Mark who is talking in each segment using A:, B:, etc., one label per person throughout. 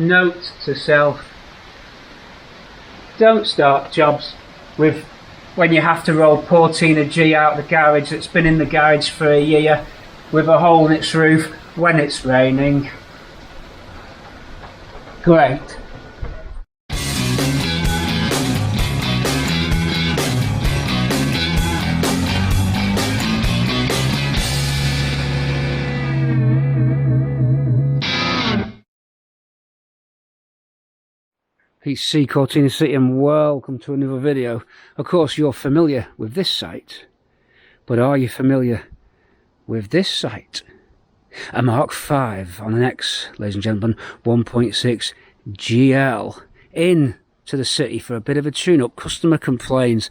A: note to self: don't start jobs with when you have to roll Cortina G out of the garage that's been in the garage for a year with a hole in its roof when it's raining. Great. PC Cortina City and welcome to another video. Of course you're familiar with this site, but are you familiar with this site? A Mk5 on an X, ladies and gentlemen, 1.6 GL into the city for a bit of a tune-up. Customer complains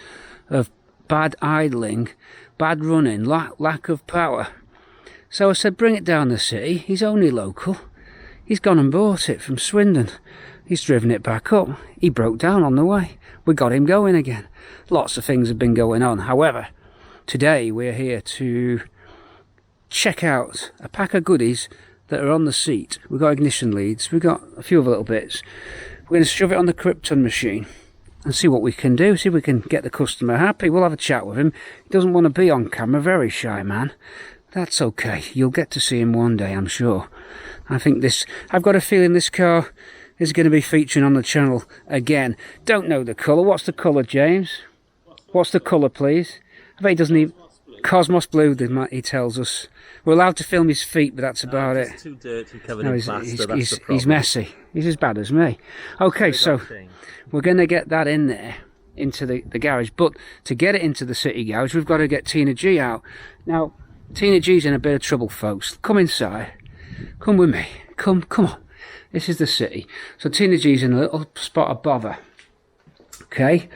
A: of bad idling, bad running, lack of power. So I said bring it down the city. He's only local. He's gone and bought it from Swindon. He's driven it back up. He broke down on the way. We got him going again. Lots of things have been going on. However, today we're here to check out a pack of goodies that are on the seat. We've got ignition leads. We've got a few other little bits. We're going to shove it on the Krypton machine and see what we can do. See if we can get the customer happy. We'll have a chat with him. He doesn't want to be on camera. Very shy man. That's okay. You'll get to see him one day, I'm sure. I've got a feeling this car is going to be featuring on the channel again. Don't know the colour. What's the colour, James? What's the colour, please? I bet he doesn't even... Cosmos Blue, he tells us. We're allowed to film his feet, but that's about it.
B: It's too dirty, covered in plaster, that's the problem.
A: He's messy. He's as bad as me. Okay, so we're going to get that in there, into the garage. But to get it into the city garage, we've got to get Tina G out. Now, Tina G's in a bit of trouble, folks. Come inside. Come with me. Come on. This is the city. So Tina G's in a little spot of bother. Okay.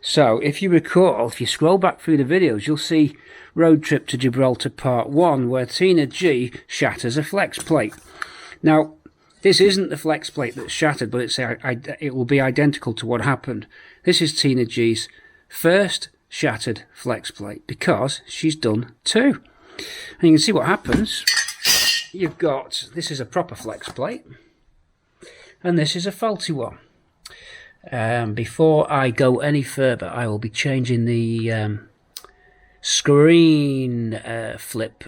A: So if you recall, if you scroll back through the videos, you'll see Road Trip to Gibraltar Part 1, where Tina G shatters a flex plate. Now, this isn't the flex plate that's shattered, but it will be identical to what happened. This is Tina G's first shattered flex plate, because she's done two. And you can see what happens. You've got, this is a proper flex plate, and this is a faulty one. Before I go any further, I will be changing the screen flip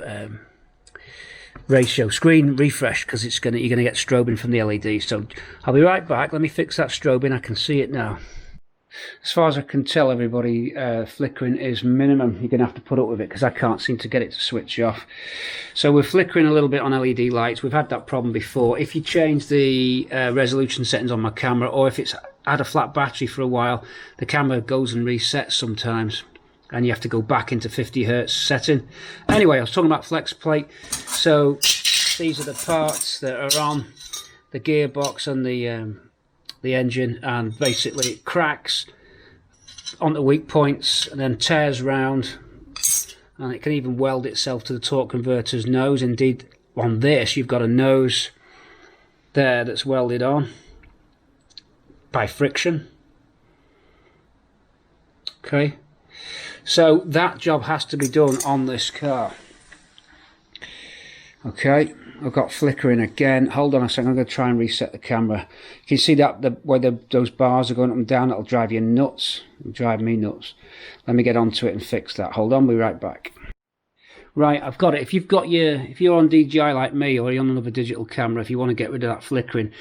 A: ratio, screen refresh, because you're going to get strobing from the LED. So I'll be right back. Let me fix that strobing. I can see it now. As far as I can tell, everybody, flickering is minimum. You're going to have to put up with it because I can't seem to get it to switch off. So we're flickering a little bit on LED lights. We've had that problem before. If you change the resolution settings on my camera, or if it's had a flat battery for a while, the camera goes and resets sometimes, and you have to go back into 50 Hertz setting. Anyway, I was talking about flex plate. So these are the parts that are on the gearbox and the engine, and basically it cracks onto weak points and then tears round, and it can even weld itself to the torque converter's nose. Indeed, on this you've got a nose there that's welded on by friction. Okay, so that job has to be done on this car. Okay, I've got flickering again. Hold on a second, I'm going to try and reset the camera. You can see that where those bars are going up and down. That'll drive you nuts. It'll drive me nuts. Let me get onto it and fix that. Hold on, we'll be right back. Right, I've got it. If you're on DJI like me, or you're on another digital camera, if you want to get rid of that flickering,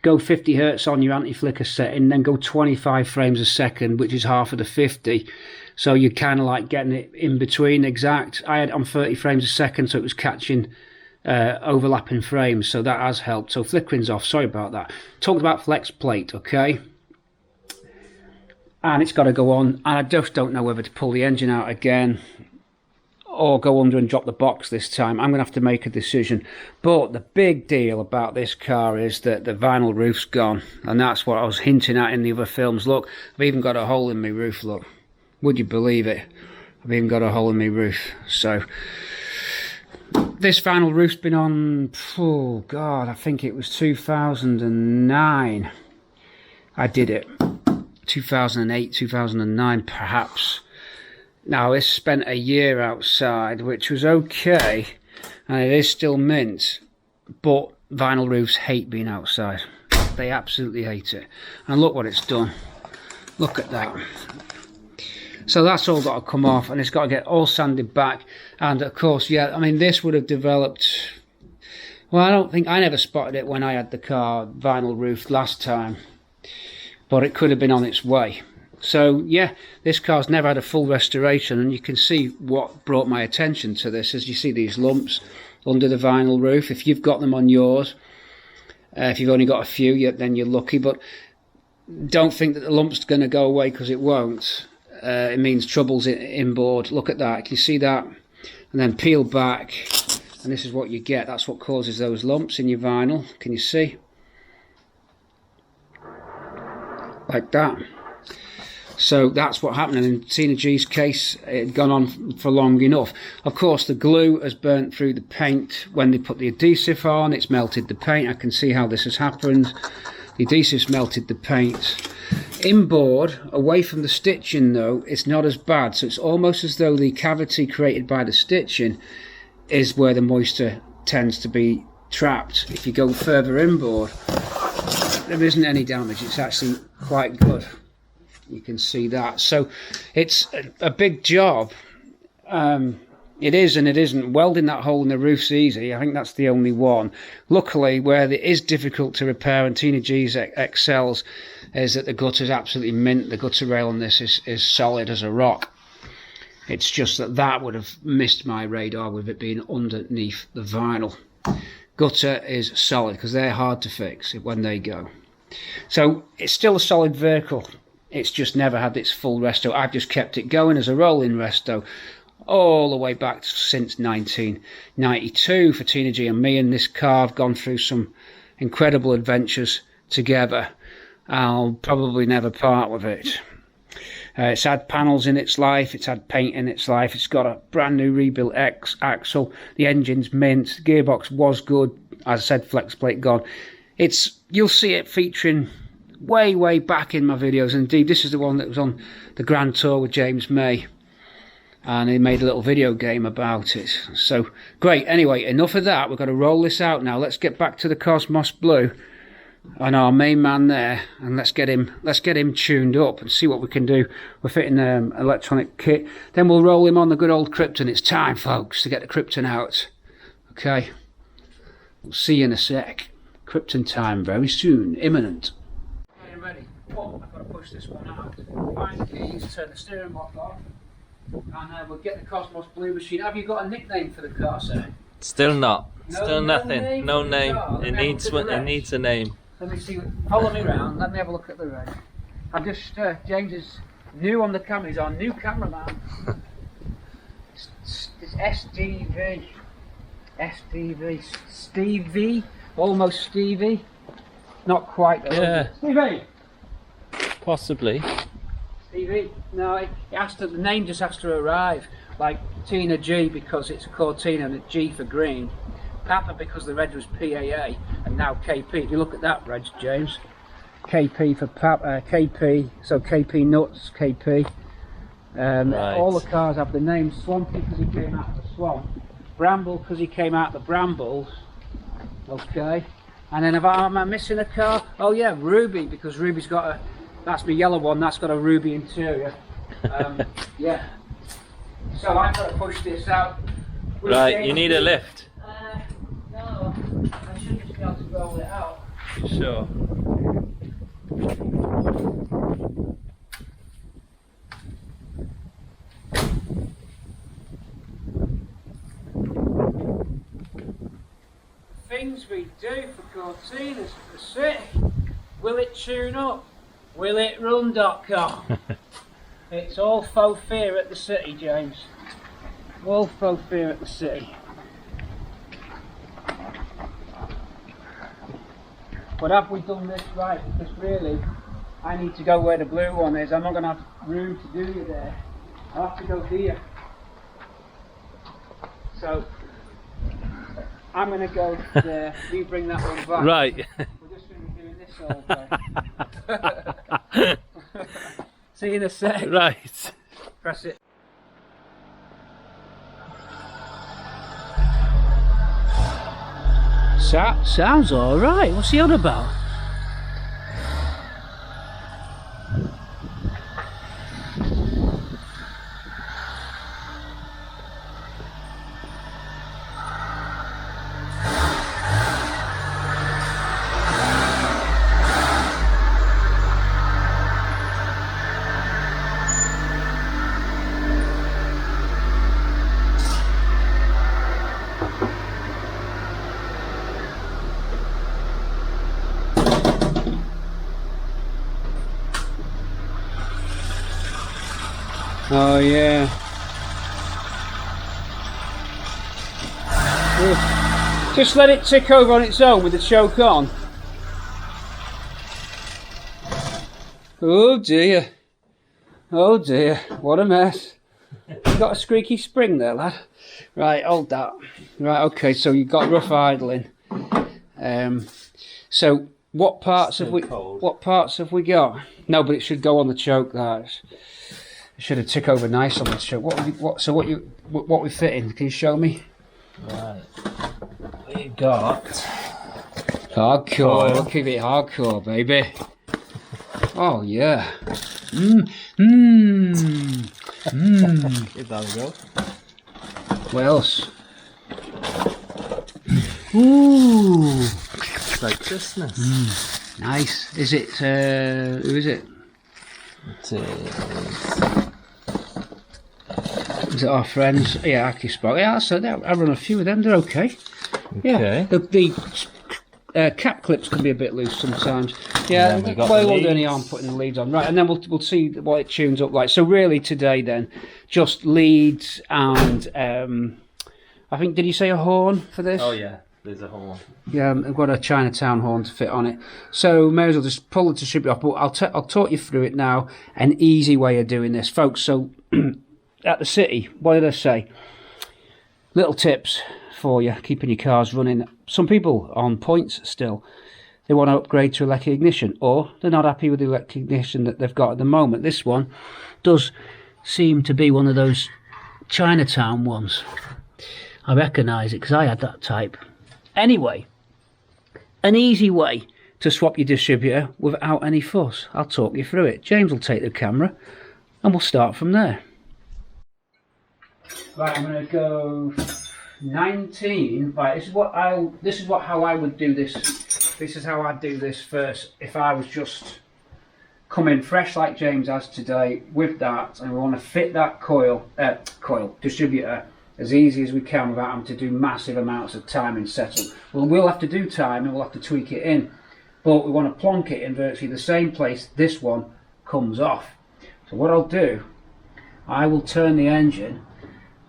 A: go 50 Hertz on your anti-flicker setting, then go 25 frames a second, which is half of the 50. So you're kind of like getting it in between exact. I had on 30 frames a second, so it was catching overlapping frames, so that has helped. So flickering's off. Sorry about that. Talked about flex plate, okay, and it's got to go on, and I just don't know whether to pull the engine out again or go under and drop the box this time. I'm gonna have to make a decision. But the big deal about this car is that the vinyl roof's gone, and that's what I was hinting at in the other films. Look, I've even got a hole in my roof. Look, would you believe it? I've even got a hole in my roof. So this vinyl roof's been on, oh God, I think it was 2009. I did it. 2008, 2009 perhaps. Now this spent a year outside, which was okay, and it is still mint, but vinyl roofs hate being outside. they absolutely hate it. And look what it's done. Look at that. So that's all got to come off, and it's got to get all sanded back. And of course, yeah, I mean, this would have developed, well, I never spotted it when I had the car vinyl roofed last time, but it could have been on its way. So yeah, this car's never had a full restoration, and you can see what brought my attention to this. As you see these lumps under the vinyl roof, if you've got them on yours, if you've only got a few, then you're lucky, but don't think that the lump's going to go away, because it won't. It means trouble's inboard. Look at that, can you see that? And then peel back, and this is what you get. That's what causes those lumps in your vinyl. Can you see? Like that. So that's what happened. And in Tina G's case, it had gone on for long enough. Of course, the glue has burnt through the paint. When they put the adhesive on, it's melted the paint. I can see how this has happened. The adhesive's melted the paint. Inboard, away from the stitching though, it's not as bad. So it's almost as though the cavity created by the stitching is where the moisture tends to be trapped. If you go further inboard, there isn't any damage. It's actually quite good. You can see that. So it's a big job. It is and it isn't. Welding that hole in the roof's easy. I think that's the only one. Luckily, where it is difficult to repair, and Tina G's excels, is that the gutter's absolutely mint. The gutter rail on this is solid as a rock. It's just that would have missed my radar with it being underneath the vinyl. Gutter is solid, because they're hard to fix when they go. So it's still a solid vehicle. It's just never had its full resto. I've just kept it going as a rolling resto all the way back since 1992 for Tina G and me. And this car, I've gone through some incredible adventures together. I'll probably never part with it. It's had panels in its life, it's had paint in its life, it's got a brand new rebuilt axle, the engine's mint, the gearbox was good, as I said, flex plate gone. You'll see it featuring way back in my videos, and indeed this is the one that was on the Grand Tour with James May, and he made a little video game about it. So great. Anyway, enough of that. We've got to roll this out now. Let's get back to the Cosmos Blue and our main man there, and let's get him tuned up and see what we can do. We're fitting electronic kit, then we'll roll him on the good old Krypton. It's time, folks, to get the Krypton out. Okay, we'll see you in a sec. Krypton time very soon, imminent. Ready. Oh, I've got to push this one out. Find the keys, turn the steering block off, and we'll get the Cosmos Blue machine. Have you got a nickname for the car, sir?
B: Still not. Still nothing.
A: Name
B: no name. It needs a name.
A: Let me see. Follow me around. Let me have a look at the reg. I'm just James is new on the camera. He's our new cameraman. It's SDV. SDV. Stevie. Almost Stevie. Not quite though.
B: Yeah.
A: Stevie.
B: Possibly.
A: Stevie. No, the name just has to arrive. Like Tina G because it's a Cortina and a G for green. Papa because the reg was PAA, and now KP. If you look at that reg, James. KP for Papa. KP. So KP nuts. KP.
B: Right.
A: All the cars have the name. Swampy because he came out of the swamp. Bramble because he came out of the brambles. Okay. And then am I missing a car? Oh yeah, Ruby, because Ruby's got that's my yellow one, that's got a ruby interior. Yeah. So I've got to push this out.
B: Right, you need a lift.
A: No, I should just be able to roll it out.
B: Sure.
A: Things we do for Cortinas for the city. Will it tune up? Will it run.com? It's all faux fear at the city, James. All faux fear at the city. But have we done this right? Because really, I need to go where the blue one is. I'm not going to have room to do you there. I'll have to go here. So, I'm going to go there. You bring that one back.
B: Right.
A: We're just going to be doing this all day. See you in a sec.
B: Right.
A: Press it. Sounds alright. What's he on about? Oh yeah. Just let it tick over on its own with the choke on. Oh dear. Oh dear, what a mess. You got a squeaky spring there, lad. Right, hold that. Right, okay, so you've got rough idling. So what parts have we got? No, but it should go on the choke, that. It should have tick over nice on the choke. What we fitting? Can you show me?
B: Right. We got
A: hardcore. We'll keep it hardcore, baby. Oh yeah.
B: Give that a go.
A: What else? Ooh.
B: It's like Christmas.
A: Nice. Is it? Who is it?
B: It is.
A: Is it our friends? Yeah, ACCUSPARK. Yeah, so I run a few of them. They're okay. Yeah. The cap clips can be a bit loose sometimes. Yeah. Well, we won't do any harm putting the leads on. Right, and then we'll see what it tunes up like. So really today then, just leads and I think, did you say a horn for this?
B: Oh yeah, there's a horn.
A: Yeah, I've got a Chinatown horn to fit on it. So may as well just pull the distributor off. But I'll talk you through it now. An easy way of doing this, folks. So at the city, what did I say? Little tips for you, keeping your cars running. Some people are on points still. They want to upgrade to electric ignition, or they're not happy with the electric ignition that they've got at the moment. This one does seem to be one of those Chinatown ones. I recognise it because I had that type. Anyway, an easy way to swap your distributor without any fuss. I'll talk you through it. James will take the camera and we'll start from there. Right, I'm going to go 19. Right, this is how I would do this. This is how I'd do this first if I was just coming fresh like James has today with that, and we want to fit that distributor as easy as we can without having to do massive amounts of timing setup. Well, we'll have to do time and we'll have to tweak it in, but we want to plonk it in virtually the same place this one comes off. So what I'll do, I will turn the engine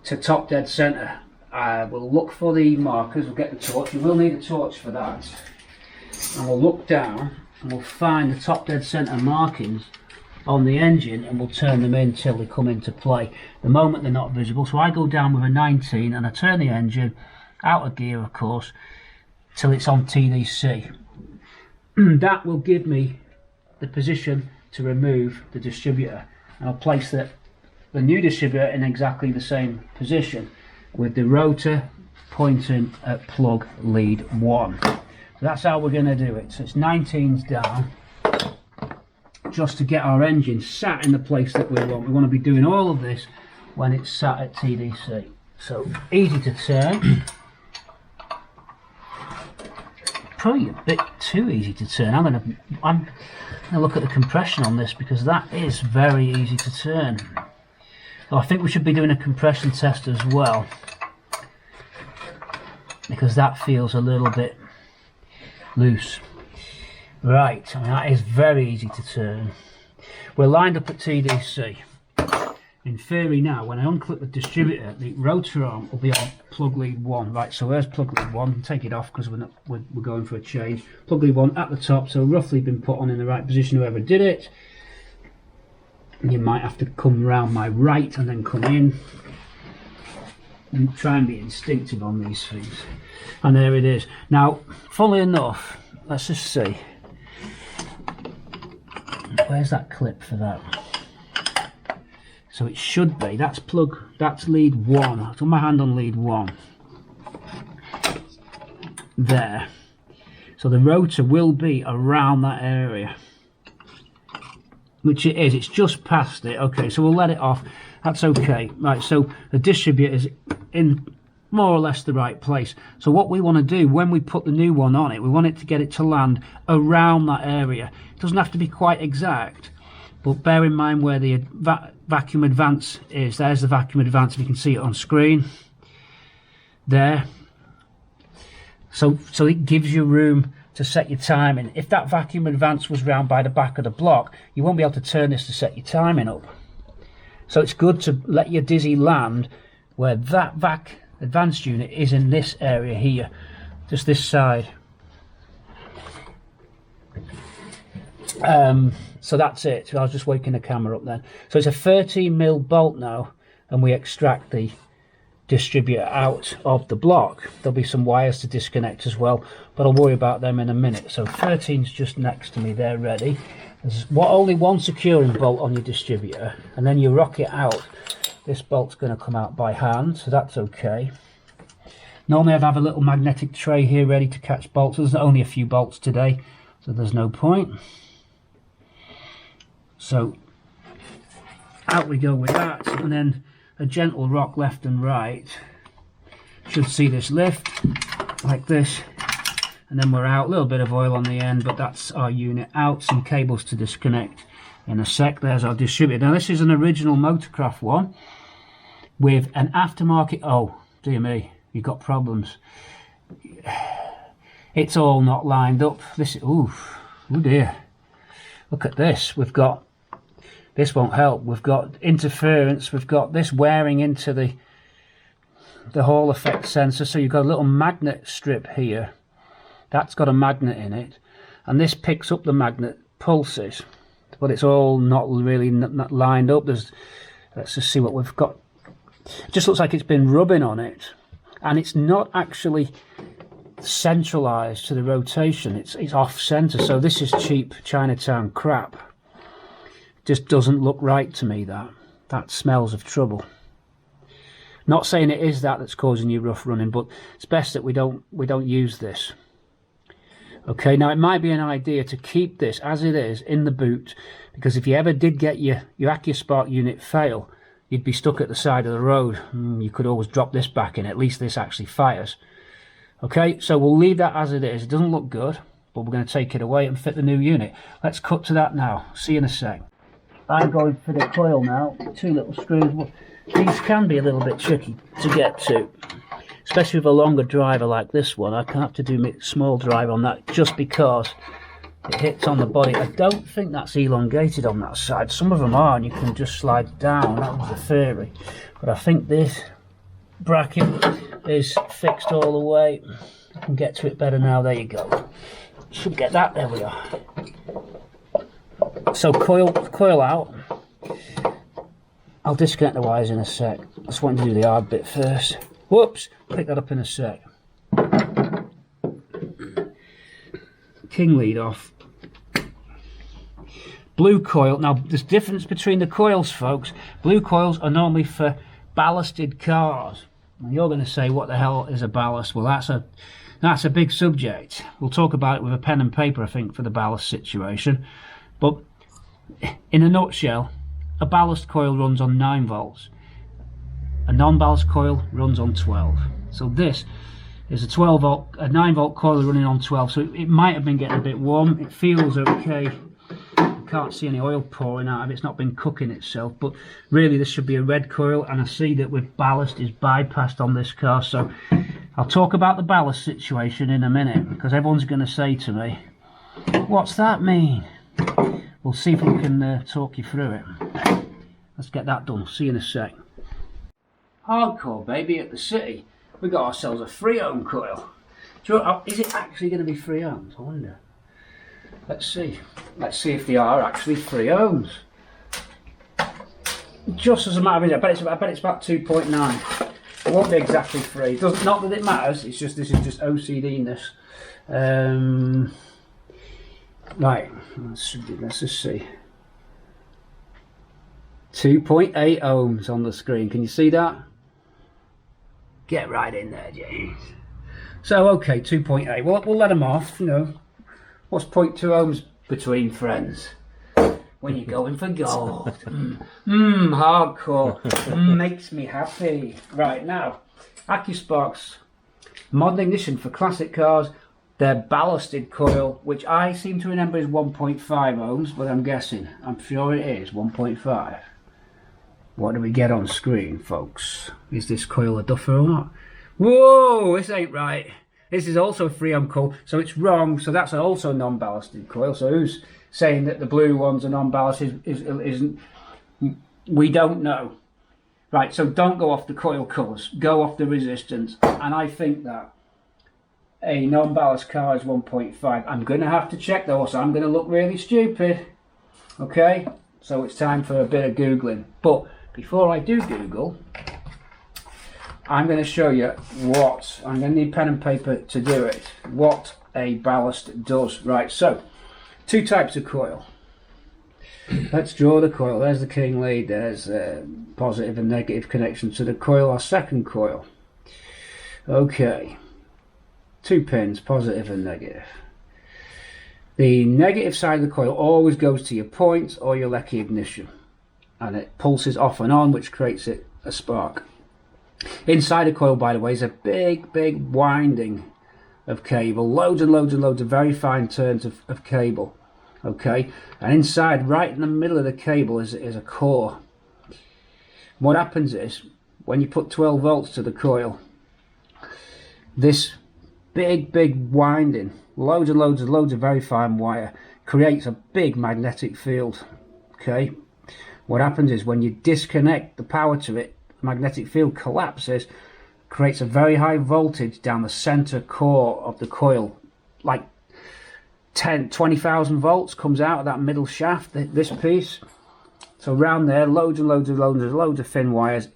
A: to top dead centre. I will look for the markers, we'll get the torch, you will need a torch for that, and we'll look down and we'll find the top dead centre markings on the engine and we'll turn them in till they come into play. The moment they're not visible, so I go down with a 19 and I turn the engine out of gear, of course, till it's on TDC. That will give me the position to remove the distributor, and I'll place the new distributor in exactly the same position with the rotor pointing at plug lead 1. So that's how we're going to do it. So it's 19s down, just to get our engine sat in the place that we want. We want to be doing all of this when it's sat at TDC. So easy to turn. Probably a bit too easy to turn. I'm gonna look at the compression on this because that is very easy to turn. So I think we should be doing a compression test as well, because that feels a little bit loose. Right, I mean, that is very easy to turn. We're lined up at TDC. In theory now, when I unclip the distributor, the rotor arm will be on plug lead 1. Right, so there's plug lead 1. Take it off because we're going for a change. Plug lead 1 at the top, so roughly been put on in the right position, whoever did it. You might have to come round my right and then come in. And try and be instinctive on these things. And there it is. Now, funnily enough, let's just see. Where's that clip for that? So it should be, that's lead 1. I'll put my hand on lead 1. There. So the rotor will be around that area. Which it is, it's just past it. Okay, so we'll let it off. That's okay. Right, so the distributor is in more or less the right place. So what we want to do when we put the new one on it, we want it to get it to land around that area. It doesn't have to be quite exact, but bear in mind where the vacuum advance is. There's the vacuum advance, if you can see it on screen. There. So it gives you room to set your timing. If that vacuum advance was round by the back of the block, you won't be able to turn this to set your timing up. So it's good to let your dizzy land where that VAC advanced unit is in this area here, just this side. So that's it. So I was just waking the camera up then. So it's a 13mm bolt now, and we extract the distributor out of the block. There'll be some wires to disconnect as well, but I'll worry about them in a minute. So 13's just next to me, they're ready. There's only one securing bolt on your distributor, and then you rock it out. This bolt's going to come out by hand, so that's okay. Normally I'd have a little magnetic tray here ready to catch bolts. There's only a few bolts today, so there's no point. So out we go with that, and then a gentle rock left and right. Should see this lift like this, and then we're out. A little bit of oil on the end, but that's our unit out. Some cables to disconnect in a sec. There's our distributor. Now this is an original Motorcraft one with an aftermarket. Oh dear me, you've got problems. It's all not lined up. This, oh dear, look at this. We've got, this won't help. We've got interference. We've got this wearing into the Hall effect sensor. So you've got a little magnet strip here. That's got a magnet in it, and this picks up the magnet pulses, but it's all not really not lined up. Let's just see what we've got. It just looks like it's been rubbing on it, and it's not actually centralized to the rotation. It's off center. So this is cheap Chinatown crap. Just doesn't look right to me. That smells of trouble. Not saying it is that's causing you rough running, but it's best that we don't use this. Okay, now it might be an idea to keep this as it is in the boot, because if you ever did get your ACCUSPARK unit fail, you'd be stuck at the side of the road. You could always drop this back in. At least this actually fires. Okay, so we'll leave that as it is. It doesn't look good, but we're going to take it away and fit the new unit. Let's cut to that now. See you in a sec. I'm going for the coil now. 2 little screws. These can be a little bit tricky to get to, especially with a longer driver like this one. I can have to do a small drive on that just because it hits on the body. I don't think that's elongated on that side. Some of them are, and you can just slide down. That was the theory. But I think this bracket is fixed all the way. I can get to it better now. There you go. Should get that. There we are. So coil out. I'll disconnect the wires in a sec. I just want to do the hard bit first. Whoops, pick that up in a sec. King lead off. Blue coil. Now there's difference between the coils, folks. Blue coils are normally for ballasted cars. And you're going to say, what the hell is a ballast? Well, that's a big subject. We'll talk about it with a pen and paper, I think, for the ballast situation. But in a nutshell, a ballast coil runs on 9 volts. A non-ballast coil runs on 12. So this is a 9 volt coil running on 12. So it might have been getting a bit warm. It feels okay. I can't see any oil pouring out of it. It's not been cooking itself. But really this should be a red coil, and I see that with ballast is bypassed on this car. So I'll talk about the ballast situation in a minute, because everyone's going to say to me, what's that mean? We'll see if we can talk you through it. Let's get that done. See you in a sec. Hardcore, baby, at the city. We got ourselves a 3 ohm coil. Is it actually going to be 3 ohms? I wonder. Let's see. Let's see if they are actually 3 ohms. Just as a matter of fact, I bet it's about 2.9. It won't be exactly 3. Not that it matters. It's just, this is just OCD-ness. Right, let's just see. 2.8 ohms on the screen. Can you see that? Get right in there, James. So, okay, 2.8. Well, we'll let them off, you know. What's 0.2 ohms between friends? When you're going for gold. Hardcore. Makes me happy. Right, now, ACCUSPARK's modern ignition for classic cars. Their ballasted coil, which I seem to remember is 1.5 ohms, but I'm guessing. I'm sure it is 1.5. What do we get on screen, folks? Is this coil a duffer or not? Whoa, this ain't right. This is also a 3 ohm coil, so it's wrong. So that's also non-ballasted coil. So who's saying that the blue ones are non-ballasted isn't We don't know. Right, so don't go off the coil colours, go off the resistance. And I think that a non-ballast car is 1.5. I'm going to have to check though, so I'm going to look really stupid. Okay, so it's time for a bit of Googling. But before I do Google, I'm going to show you what, I'm going to need pen and paper to do it, what a ballast does. Right, so, two types of coil. Let's draw the coil. There's the king lead, there's positive and negative connection to the coil, our second coil. Okay, 2 pins, positive and negative. The negative side of the coil always goes to your point or your Lecky ignition, and it pulses off and on, which creates a spark. Inside a coil, by the way, is a big winding of cable, loads and loads and loads of very fine turns of cable. Okay, and inside, right in the middle of the cable, is a core. What happens is, when you put 12 volts to the coil, this big winding, loads and loads and loads of very fine wire, creates a big magnetic field. Okay, what happens is, when you disconnect the power to it, the magnetic field collapses, creates a very high voltage down the center core of the coil, like 20,000 volts comes out of that middle shaft, this piece. So around there, loads and loads and loads of thin wires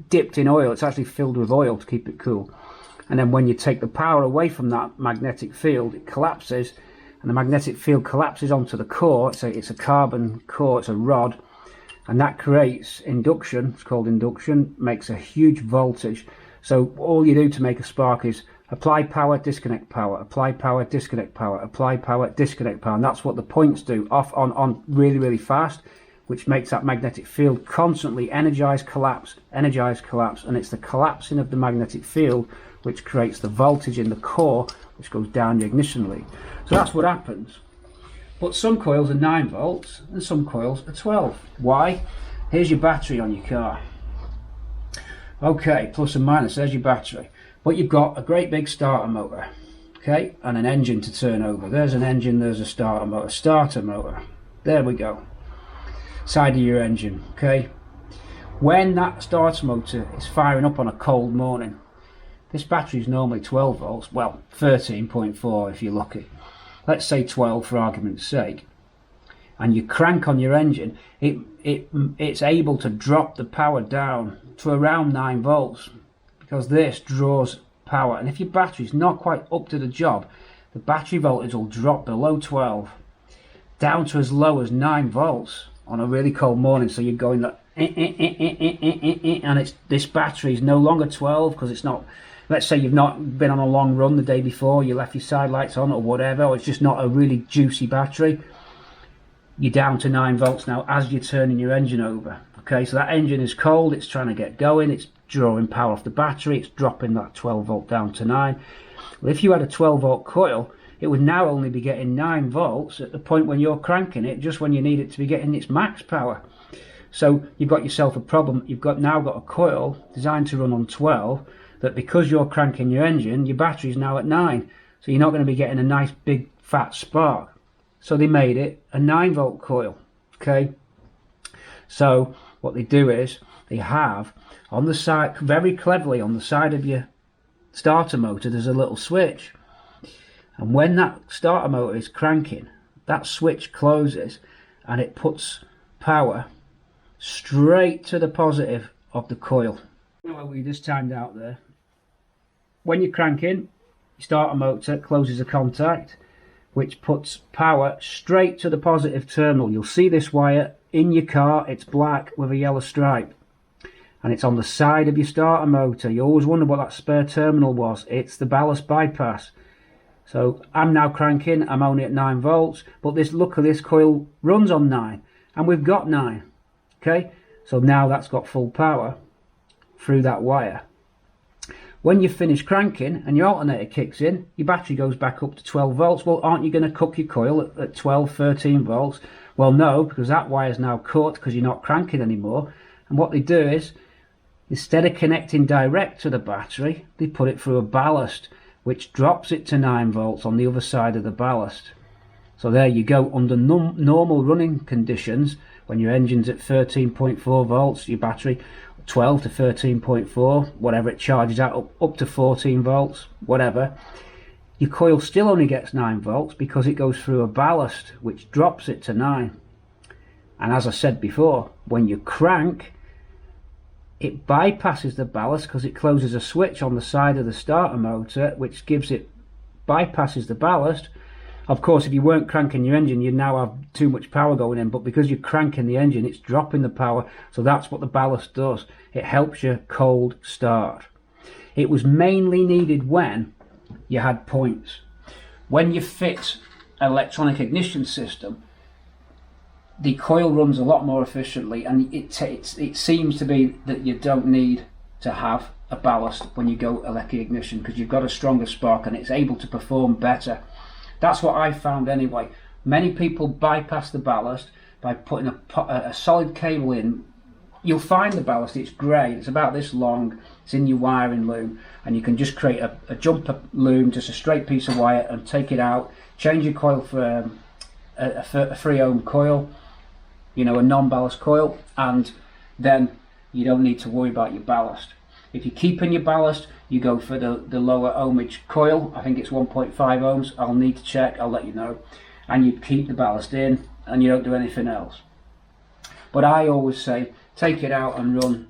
A: dipped in oil. It's actually filled with oil to keep it cool. And then when you take the power away from that magnetic field, it collapses, and the magnetic field collapses onto the core. It's a carbon core, it's a rod, and that creates induction. It's called induction, makes a huge voltage. So all you do to make a spark is apply power, disconnect power, apply power, disconnect power, apply power, disconnect power. And that's what the points do, off, on really fast, which makes that magnetic field constantly energize, collapse, and it's the collapsing of the magnetic field which creates the voltage in the core, which goes down the ignition lead. So that's what happens. But some coils are 9 volts and some coils are 12. Why? Here's your battery on your car. Okay, plus and minus, there's your battery. But you've got a great big starter motor, okay, and an engine to turn over. There's an engine, there's a starter motor. There we go. Side of your engine, okay. When that starter motor is firing up on a cold morning, this battery is normally 12 volts, well, 13.4 if you're lucky. Let's say 12 for argument's sake. And you crank on your engine, it's able to drop the power down to around 9 volts. Because this draws power, and if your battery's not quite up to the job, the battery voltage will drop below 12 down to as low as 9 volts on a really cold morning. So you're going like and this battery is no longer 12 because it's not, let's say you've not been on a long run the day before, you left your side lights on or whatever, or it's just not a really juicy battery. You're down to 9 volts now as you're turning your engine over. Okay, so that engine is cold, it's trying to get going, it's drawing power off the battery, it's dropping that 12 volt down to 9. Well, if you had a 12 volt coil, it would now only be getting 9 volts at the point when you're cranking it, just when you need it to be getting its max power. So you've got yourself a problem. You've now got a coil designed to run on 12, that because you're cranking your engine, your battery's now at 9, so you're not going to be getting a nice big fat spark. So they made it a 9 volt coil. Okay, so what they do is they have on the side, very cleverly on the side of your starter motor, there's a little switch, and when that starter motor is cranking, that switch closes and it puts power straight to the positive of the coil. Well, we just timed out there. When you're cranking, your starter motor closes a contact which puts power straight to the positive terminal. You'll see this wire in your car, it's black with a yellow stripe, and it's on the side of your starter motor. You always wonder what that spare terminal was. It's the ballast bypass. So I'm now cranking, I'm only at 9 volts, but luckily this coil runs on 9, and we've got 9. Okay, so now that's got full power through that wire. When you finish cranking and your alternator kicks in, your battery goes back up to 12 volts. Well, aren't you going to cook your coil at 12, 13 volts? Well, no, because that wire is now cut because you're not cranking anymore. And what they do is, instead of connecting direct to the battery, they put it through a ballast, which drops it to 9 volts on the other side of the ballast. So there you go. Under normal running conditions, When your engine's at 13.4 volts, your battery 12 to 13.4, whatever it charges at, up to 14 volts, whatever, your coil still only gets 9 volts because it goes through a ballast which drops it to 9. And as I said before, when you crank, it bypasses the ballast because it closes a switch on the side of the starter motor which bypasses the ballast. Of course, if you weren't cranking your engine, you'd now have too much power going in, but because you're cranking the engine, it's dropping the power, so that's what the ballast does. It helps you cold start. It was mainly needed when you had points. When you fit an electronic ignition system, the coil runs a lot more efficiently, and it seems to be that you don't need to have a ballast when you go electric ignition because you've got a stronger spark and it's able to perform better. That's what I found anyway. Many people bypass the ballast by putting a solid cable in. You'll find the ballast, it's grey, it's about this long, it's in your wiring loom, and you can just create a jumper loom, just a straight piece of wire, and take it out, change your coil for a 3 ohm coil, you know, a non-ballast coil, and then you don't need to worry about your ballast. If you're keeping your ballast, you go for the lower ohmage coil. I think it's 1.5 ohms. I'll need to check, I'll let you know. And you keep the ballast in and you don't do anything else. But I always say, take it out and run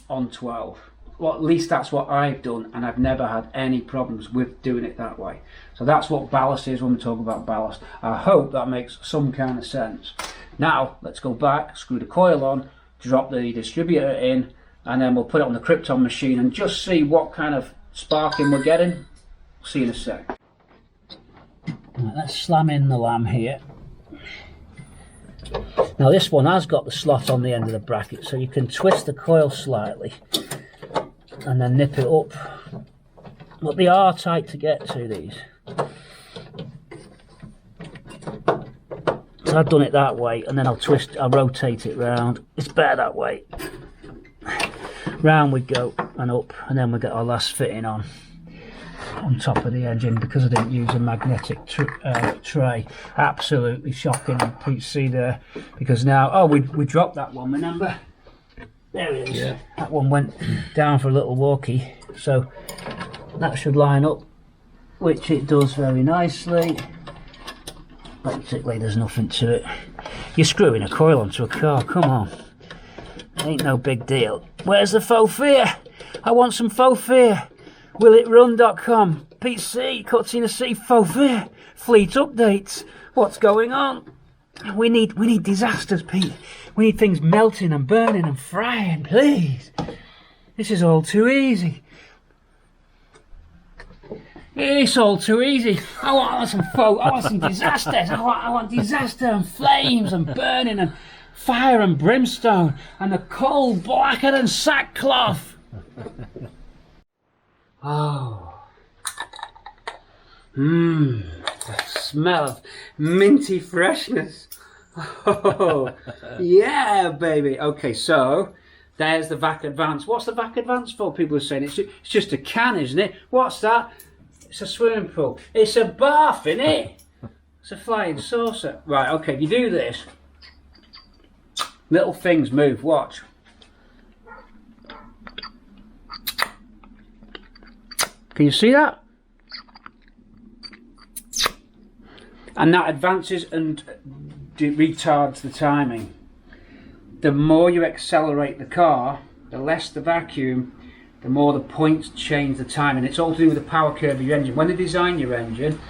A: on 12. Well, at least that's what I've done, and I've never had any problems with doing it that way. So that's what ballast is when we talk about ballast. I hope that makes some kind of sense. Now, let's go back, screw the coil on, drop the distributor in, and then we'll put it on the Krypton machine and just see what kind of sparking we're getting. See you in a sec. Right, let's slam in the lamb here. Now this one has got the slot on the end of the bracket, so you can twist the coil slightly and then nip it up. But they are tight to get to, these. So I've done it that way, and then I'll rotate it round. It's better that way. Round we go and up, and then we get our last fitting on top of the engine because I didn't use a magnetic tray. Absolutely shocking on PC there, because now, oh, we dropped that one, remember? There it is. Yeah. That one went down for a little walkie, so that should line up, which it does very nicely. Basically there's nothing to it. You're screwing a coil onto a car, come on. Ain't no big deal. Where's the faux fear? I want some faux fear. WillItRun.com. PC, Cortina C, faux fear. Fleet updates. What's going on? We need disasters, Pete. We need things melting and burning and frying, please. This is all too easy. It's all too easy. I want some disasters. I want disaster and flames and burning and fire and brimstone and the coal blacker than sackcloth. Oh. The smell of minty freshness. Oh, yeah, baby. Okay, so there's the VAC Advance. What's the VAC Advance for? People are saying it's just a can, isn't it? What's that? It's a swimming pool. It's a bath, innit? It's a flying saucer. Right, okay, if you do this, little things move, watch. Can you see that? And that advances and retards the timing. The more you accelerate the car, the less the vacuum, the more the points change the timing. It's all to do with the power curve of your engine. When they design your engine,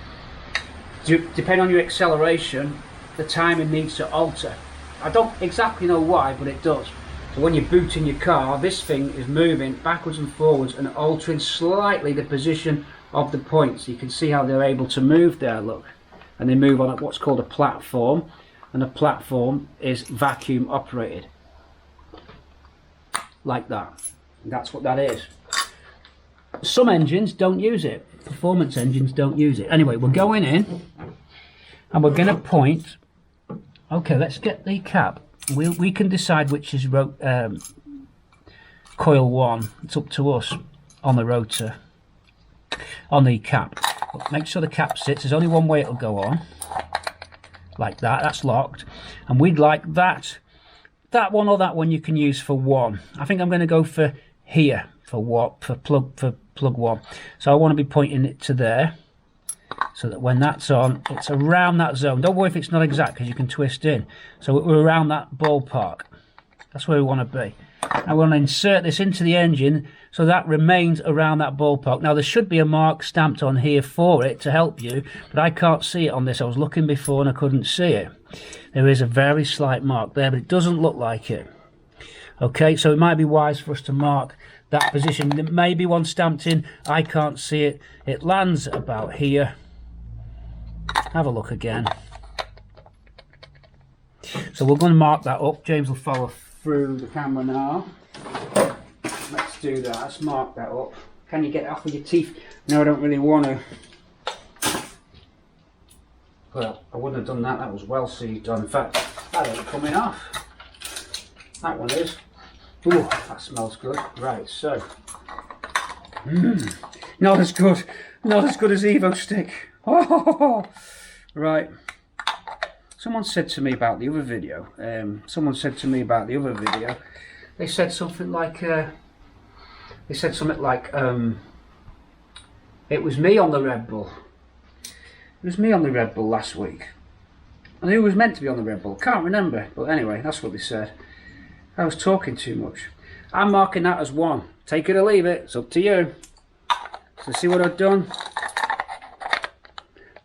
A: depending on your acceleration, the timing needs to alter. I don't exactly know why, but it does. So when you're booting your car, this thing is moving backwards and forwards and altering slightly the position of the points. You can see how they're able to move there, look. And they move on at what's called a platform, and a platform is vacuum operated. Like that. And that's what that is. Some engines don't use it. Performance engines don't use it. Anyway, we're going in and we're going to point. Okay, let's get the cap. We can decide which is coil 1. It's up to us on the rotor, on the cap. But make sure the cap sits. There's only one way it'll go on. Like that. That's locked. And we'd like that that one or that one you can use for one. I think I'm going to go for here for what, for plug one. So I want to be pointing it to there, so that when that's on, it's around that zone. Don't worry if it's not exact, because you can twist in. So we're around that ballpark. That's where we want to be. I want to insert this into the engine so that remains around that ballpark. Now there should be a mark stamped on here for it to help you, but I can't see it on this. I was looking before and I couldn't see it. There is a very slight mark there, but it doesn't look like it. Okay, so it might be wise for us to mark that position. There may be one stamped in, I can't see it. It lands about here. Have a look again. So we're going to mark that up. James will follow through the camera now. Let's do that. Let's mark that up. Can you get it off with your teeth? No, I don't really want to. Well, I wouldn't have done that. That was well seized on. In fact, that ain't coming off. That one is. Ooh, that smells good. Right, so. Not as good. Not as good as Evo Stick. Oh, right. Someone said to me about the other video. They said something like. It was me on the Red Bull. It was me on the Red Bull last week. And who was meant to be on the Red Bull? Can't remember. But anyway, that's what they said. I was talking too much. I'm marking that as 1. Take it or leave it. It's up to you. So see what I've done?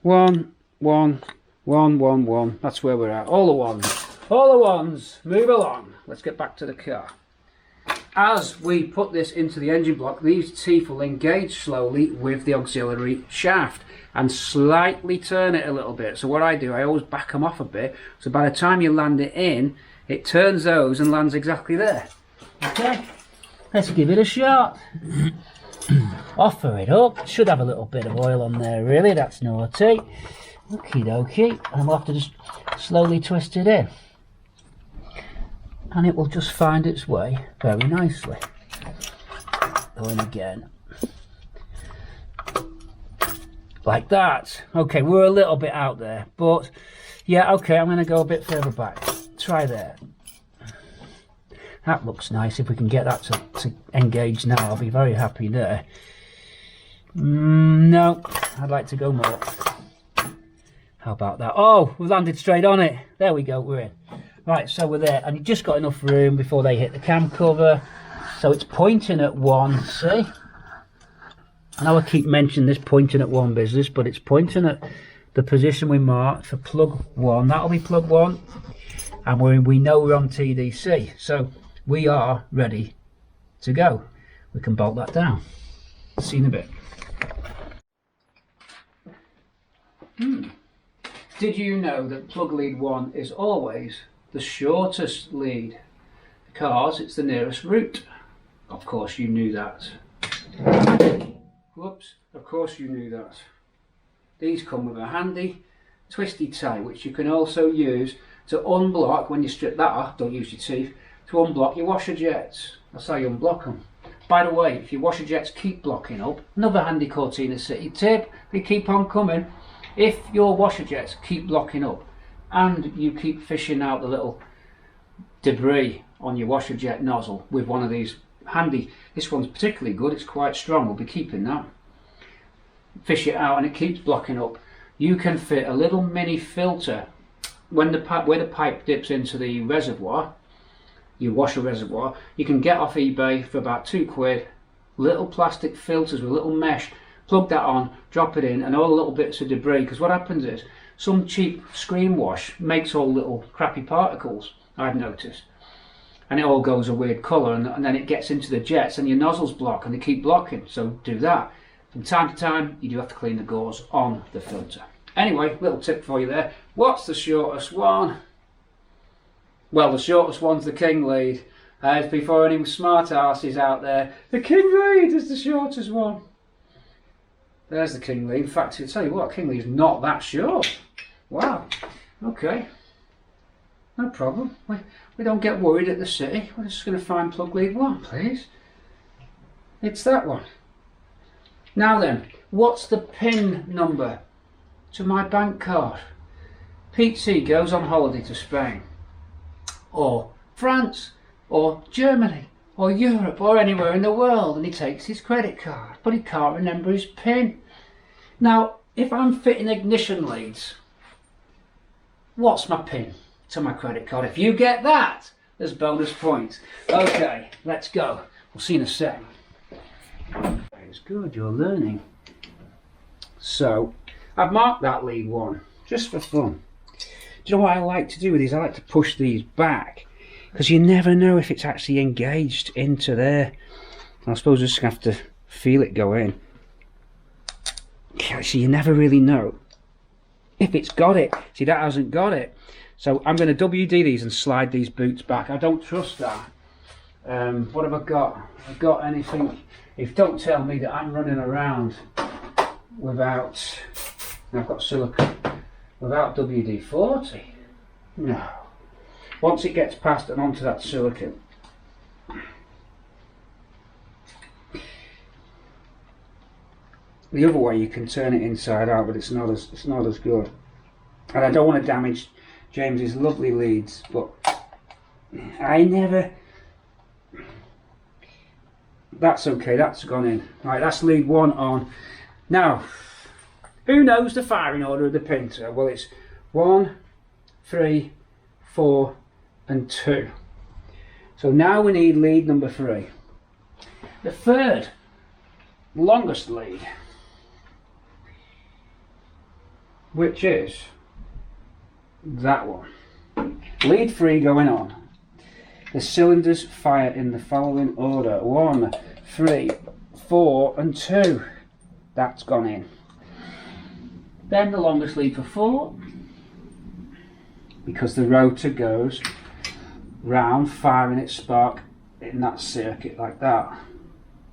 A: 1, 1, 1, 1, 1. That's where we're at. All the ones. All the ones. Move along. Let's get back to the car. As we put this into the engine block, these teeth will engage slowly with the auxiliary shaft and slightly turn it a little bit. So what I do, I always back them off a bit. So by the time you land it in, it turns those and lands exactly there. Okay, let's give it a shot. Offer it up. Should have a little bit of oil on there, really. That's naughty. Okie dokie. And we'll have to just slowly twist it in. And it will just find its way very nicely. Going again. Like that. Okay, we're a little bit out there, but yeah, okay, I'm going to go a bit further back. Try there. That looks nice. If we can get that to engage now, I'll be very happy there. No, I'd like to go more. How about that? Oh, we landed straight on it. There we go, we're in. Right, so we're there, and you've just got enough room before they hit the cam cover. So it's pointing at 1, see? I know I keep mentioning this pointing at 1 business, but it's pointing at the position we marked for plug 1. That'll be plug 1, and we know we're on TDC, so we are ready to go. We can bolt that down. See you in a bit. Did you know that plug lead 1 is always the shortest lead because it's the nearest route? Of course you knew that. Whoops, of course you knew that. These come with a handy twisty tie, which you can also use to unblock when you strip that off. Don't use your teeth to unblock your washer jets. That's how you unblock them. By the way, if your washer jets keep blocking up, another handy Cortina City tip, they keep on coming. If your washer jets keep blocking up and you keep fishing out the little debris on your washer jet nozzle with one of these handy, this one's particularly good, it's quite strong, we'll be keeping that. Fish it out and it keeps blocking up. You can fit a little mini filter when where the pipe dips into the reservoir, your washer reservoir. You can get off eBay for about £2. Little plastic filters with a little mesh. Plug that on, drop it in, and all the little bits of debris, because what happens is some cheap screen wash makes all little crappy particles, I've noticed, and it all goes a weird colour, and then it gets into the jets and your nozzles block and they keep blocking. So do that. From time to time you do have to clean the gauze on the filter. Anyway, little tip for you there. What's the shortest one? Well, the shortest one's the king lead. As before any smart asses out there, the king lead is the shortest one. There's the king lead. In fact, I'll tell you what, king lead is not that short. Wow. Okay. No problem. We don't get worried at the city. We're just going to find plug lead 1, please. It's that one. Now then, what's the PIN number to my bank card? Pete C goes on holiday to Spain. Or France or Germany or Europe or anywhere in the world, and he takes his credit card, but he can't remember his PIN. Now, if I'm fitting ignition leads, what's my PIN to my credit card? If you get that, there's bonus points. Okay, let's go. We'll see in a sec. It's good, you're learning. So, I've marked that lead 1, just for fun. Do you know what I like to do with these? I like to push these back, because you never know if it's actually engaged into there. I suppose I just have to feel it go in. So you never really know if it's got it. See, that hasn't got it. So I'm going to WD these and slide these boots back. I don't trust that. What have I got? Have I got anything? If don't tell me that I'm running around without, I've got silicone, without WD-40. No. Once it gets past and onto that silicone, the other way you can turn it inside out, but it's not as good. And I don't want to damage James's lovely leads, but I never. That's okay, that's gone in. Right, that's lead 1 on. Now, who knows the firing order of the pinto? Well, it's 1, 3, 4, and 2. So now we need lead number 3. The third, longest lead, which is that one. Lead 3 going on. The cylinders fire in the following order: 1, 3, 4, and 2. That's gone in. Then the longest lead for 4, because the rotor goes round, firing its spark in that circuit like that.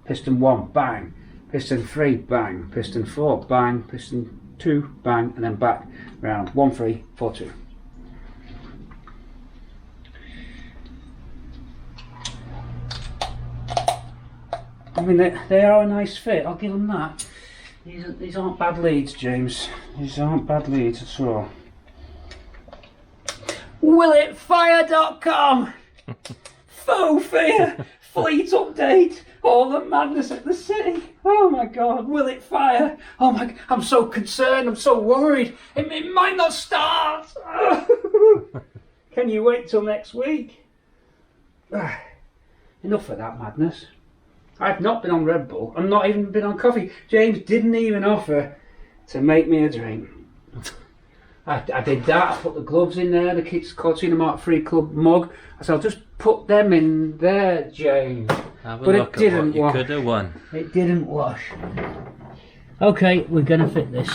A: Piston 1, bang. Piston 3, bang. Piston 4, bang. Piston 2, bang, and then back round. 1, 3, 4, 2. I mean, they are a nice fit, I'll give them that. These aren't bad leads, James. These aren't bad leads at all. WillItFire.com! Faux fear! Fleet update! All the madness at the city! Oh my god, will it fire? Oh my, I'm so concerned, I'm so worried. It might not start! Can you wait till next week? Enough of that madness. I've not been on Red Bull. I've not even been on coffee. James didn't even offer to make me a drink. I did that. I put the gloves in there, the kids' Cortina Mark III Club mug. I said, I'll just put them in there, James.
B: Have a
A: but
B: look
A: it didn't
B: at what you
A: wash.
B: could have won.
A: It didn't wash. Okay, we're going to fit this.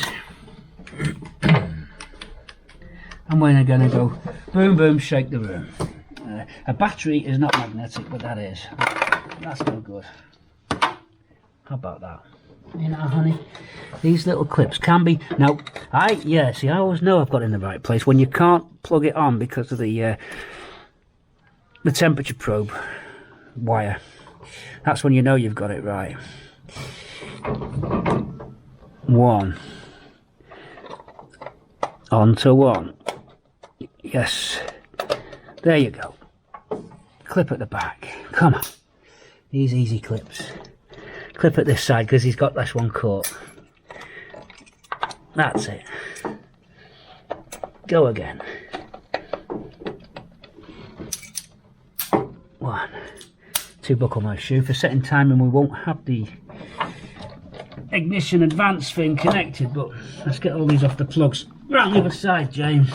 A: And we're going to go boom, boom, shake the room. A battery is not magnetic, but that is. That's no good. How about that? You know, honey, these little clips can be. Now, see, I always know I've got it in the right place when you can't plug it on because of the temperature probe wire. That's when you know you've got it right. 1 onto 1. Yes, there you go. Clip at the back. Come on, these easy clips. Clip at this side because he's got this one caught. That's it. Go again. 1, 2, buckle my shoe. For setting time, and we won't have the ignition advance thing connected, but let's get all these off the plugs. Round the other side, James.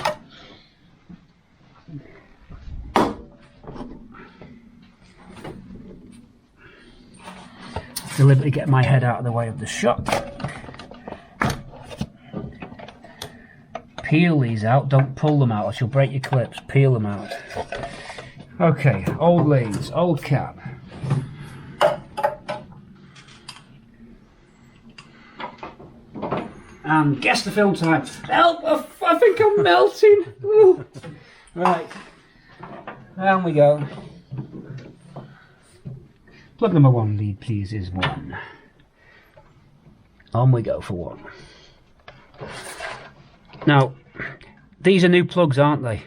A: Deliberately get my head out of the way of the shot. Peel these out, don't pull them out or you'll break your clips. Peel them out. Okay, old leads, old cap. And guess the film time. Help! I think I'm melting. Ooh. Right, down we go. Plug number 1 lead, please, is 1. On we go for 1. Now, these are new plugs, aren't they?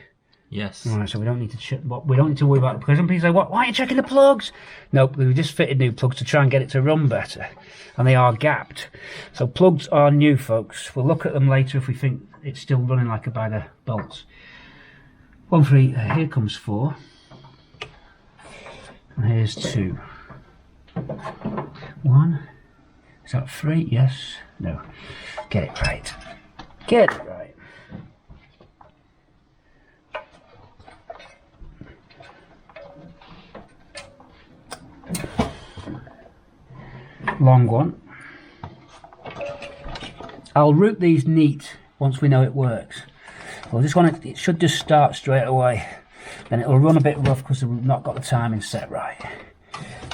B: Yes.
A: Right, so we don't need to worry about the plugs. And people say, "What? Why are you checking the plugs?" Nope, we just fitted new plugs to try and get it to run better, and they are gapped. So plugs are new, folks. We'll look at them later if we think it's still running like a bag of bolts. 1 for 8. Here comes 4, and here's 2. 1. Is that 3? Yes. No. Get it right. Get it right. Long one. I'll route these neat once we know it works. We'll just want it should just start straight away. Then it'll run a bit rough because we've not got the timing set right.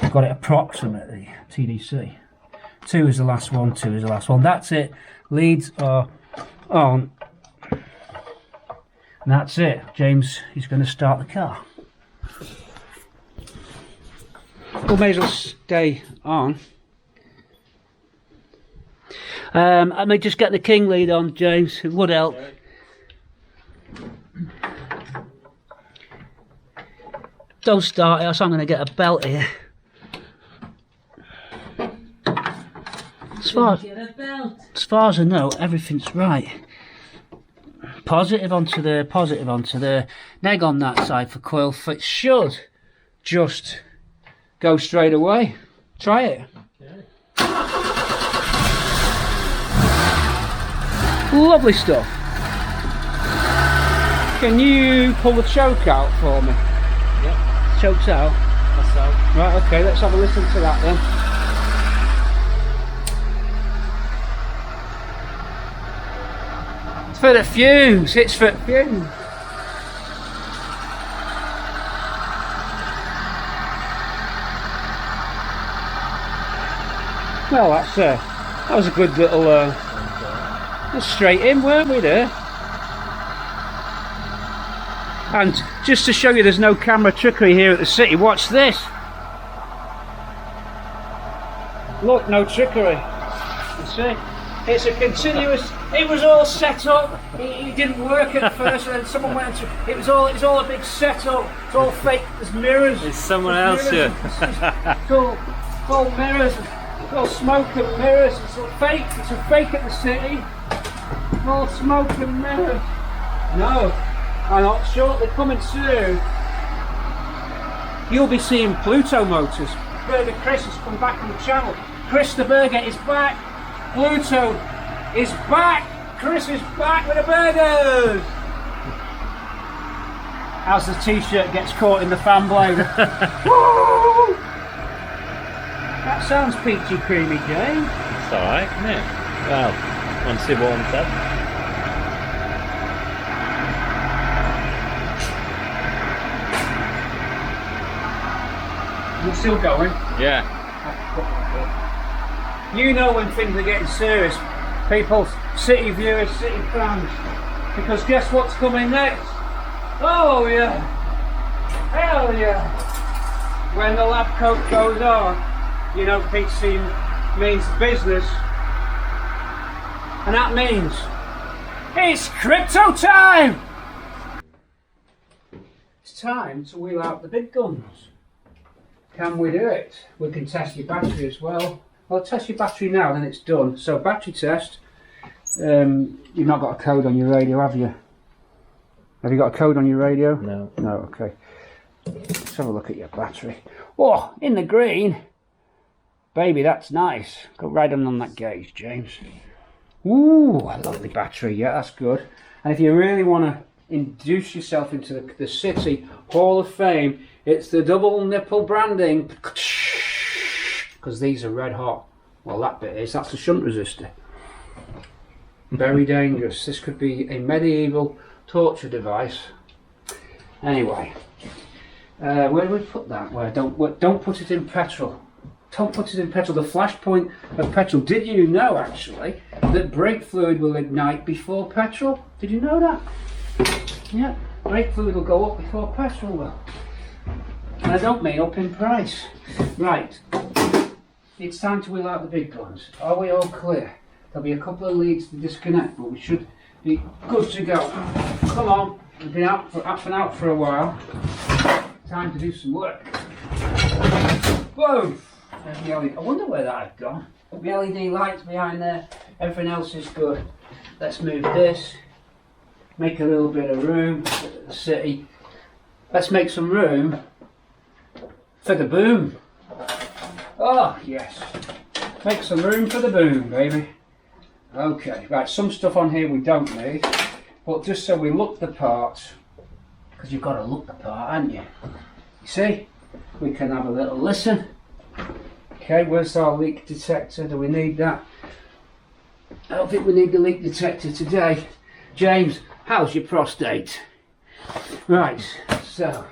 A: We've got it approximately TDC. 2 is the last one, 2 is the last one. That's it. Leads are on. And that's it. James is going to start the car. We may as well stay on. I may just get the king lead on, James. It would help. Don't start it, else I'm going to get a belt here. As far as I know, everything's right. Positive onto there, positive onto there. Neg on that side for coil. It should just go straight away. Try it. Lovely stuff. Can you pull the choke out for me?
B: Yep.
A: Choke's out.
B: That's out.
A: Right, okay, let's have a listen to that then. It's for the fumes, it's for fumes. Well, that was a good little straight in, weren't we there? And just to show you there's no camera trickery here at the city, watch this. Look, no trickery. You see? It's a continuous, it was all set up. It didn't work at first, and then someone went to, it was all a big setup. It's all fake, there's mirrors.
B: It's someone else here.
A: It's all mirrors, it's all smoke and mirrors. It's all fake, it's a fake at the city. All smoke and mirrors. No, I'm not shortly coming soon. You'll be seeing Pluto motors. Burger Chris has come back on the channel. Chris the Burger is back. Pluto is back. Chris is back with the burgers. As the t-shirt gets caught in the fan blade. Woo! That sounds peachy creamy, James.
B: It's alright, isn't it? Well, once it warms up.
A: You're still going?
B: Yeah.
A: You know when things are getting serious, people, city viewers, city fans, because guess what's coming next? Oh yeah, hell yeah. When the lab coat goes on, you know PC means business, and that means it's crypto time! It's time to wheel out the big guns. Can we do it? We can test your battery as well. I'll test your battery now, then it's done. So battery test. You've not got a code on your radio, have you? Have you got a code on your radio?
B: No.
A: No, okay. Let's have a look at your battery. Oh, in the green. Baby, that's nice. Go right on that gauge, James. Ooh, a lovely battery. Yeah, that's good. And if you really want to induce yourself into the City Hall of Fame, it's the double nipple branding. Because these are red hot. Well, that bit is. That's the shunt resistor. Very dangerous. This could be a medieval torture device. Anyway, where do we put that? Where don't put it in petrol. Don't put it in petrol. The flash point of petrol. Did you know actually that brake fluid will ignite before petrol? Did you know that? Yeah, brake fluid will go up before petrol will. And I don't mean up in price. Right. It's time to wheel out the big guns. Are we all clear? There'll be a couple of leads to disconnect, but we should be good to go. Come on. We've been up and out for a while. Time to do some work. Whoa! There's the LED. I wonder where that had gone. The LED lights behind there. Everything else is good. Let's move this. Make a little bit of room for the city. Let's make some room for the boom. Oh, yes. Make some room for the boom, baby. Okay, right, some stuff on here we don't need, but just so we look the part, because you've got to look the part, haven't you? You see? We can have a little listen. Okay, where's our leak detector? Do we need that? I don't think we need the leak detector today. James, how's your prostate? Right, so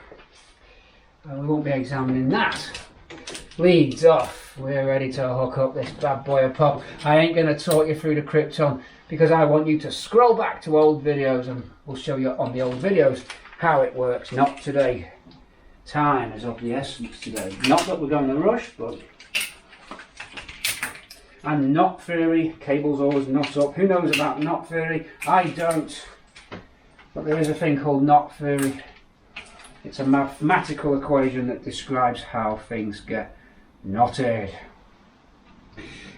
A: we won't be examining that. Leads off. We're ready to hook up this bad boy of pop. I ain't going to talk you through the Krypton because I want you to scroll back to old videos and we'll show you on the old videos how it works. Not today. Time is of the essence today. Not that we're going to rush, but I'm knot theory. Cable's always knot up. Who knows about knot theory? I don't. But there is a thing called knot theory. It's a mathematical equation that describes how things get knotted.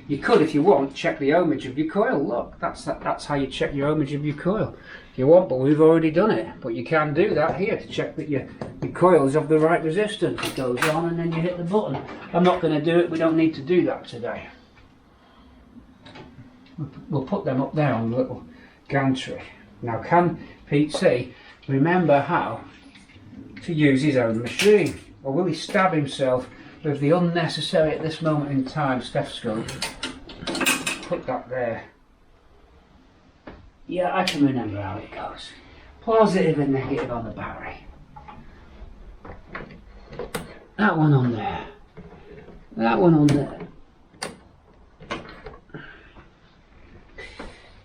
A: You could, if you want, check the ohmage of your coil. Look, that's how you check your ohmage of your coil. If you want, but we've already done it. But you can do that here to check that your coil is of the right resistance. It goes on and then you hit the button. I'm not going to do it. We don't need to do that today. We'll put them up there on the little gantry. Now, can Pete C remember how to use his own machine? Or will he stab himself with the unnecessary at this moment in time stethoscope? Put that there. Yeah, I can remember how it goes. Positive and negative on the battery. That one on there. That one on there.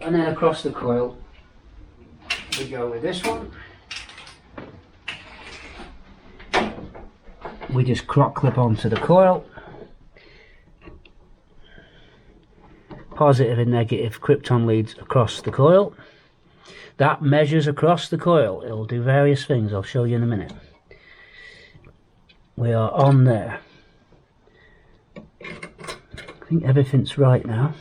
A: And then across the coil we go with this one. We just crock clip onto the coil. Positive and negative Krypton leads across the coil. That measures across the coil. It'll do various things. I'll show you in a minute. We are on there. I think everything's right now.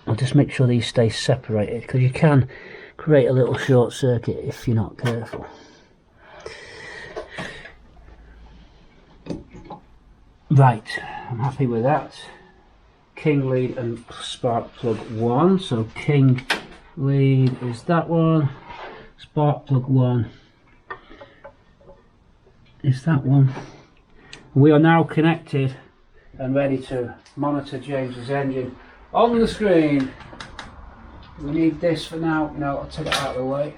A: I'll just make sure these stay separated because you can create a little short circuit if you're not careful. Right, I'm happy with that. King lead and spark plug 1. So king lead is that one. Spark plug 1 is that one. We are now connected and ready to monitor James's engine on the screen. We need this for now. No, I'll take it out of the way.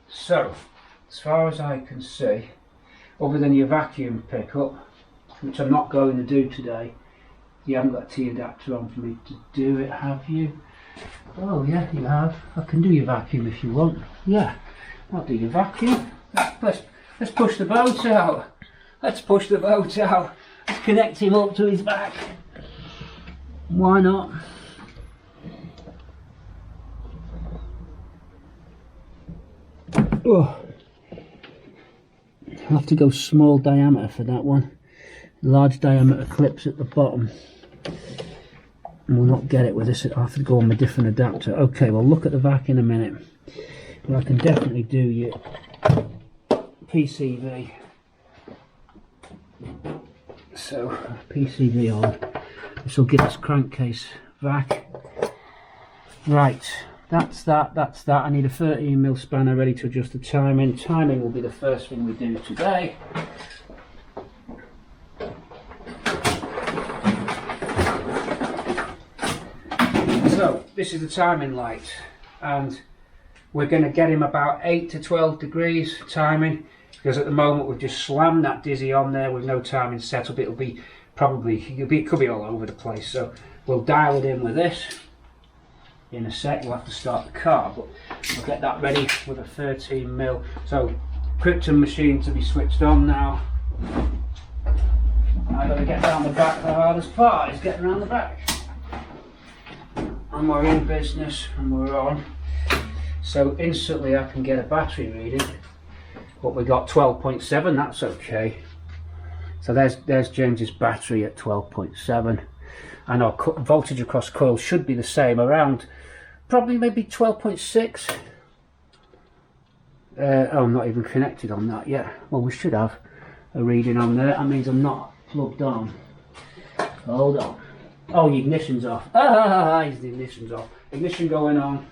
A: So, as far as I can see, other than your vacuum pickup, which I'm not going to do today, you haven't got a T adapter on for me to do it, have you? Oh yeah, you have. I can do your vacuum if you want. Yeah, I'll do your vacuum. Let's push the boat out. Let's push the boat out. Let's connect him up to his back. Why not? Oh, I'll have to go small diameter for that one. Large diameter clips at the bottom. And we'll not get it with this. I'll have to go on a different adapter. Okay, we'll look at the vac in a minute. But I can definitely do your PCV. So, PCV on. This will give us crankcase vac. Right. That's that. I need a 13mm spanner ready to adjust the timing. Timing will be the first thing we do today. So, this is the timing light, and we're going to get him about 8 to 12 degrees timing, because at the moment we've just slammed that dizzy on there with no timing set up. It could be all over the place, so we'll dial it in with this. In a sec, we'll have to start the car, but we'll get that ready with a 13mm. So, Krypton machine to be switched on now. I've got to get around the back. The hardest part is getting around the back. And we're in business and we're on. So instantly I can get a battery reading. But we got 12.7, that's okay. So there's James's battery at 12.7. And our voltage across coil should be the same, around probably maybe 12.6. Oh, I'm not even connected on that yet. Well, we should have a reading on there. That means I'm not plugged on. Hold on. Oh, the ignition's off. The ignition's off. Ignition going on.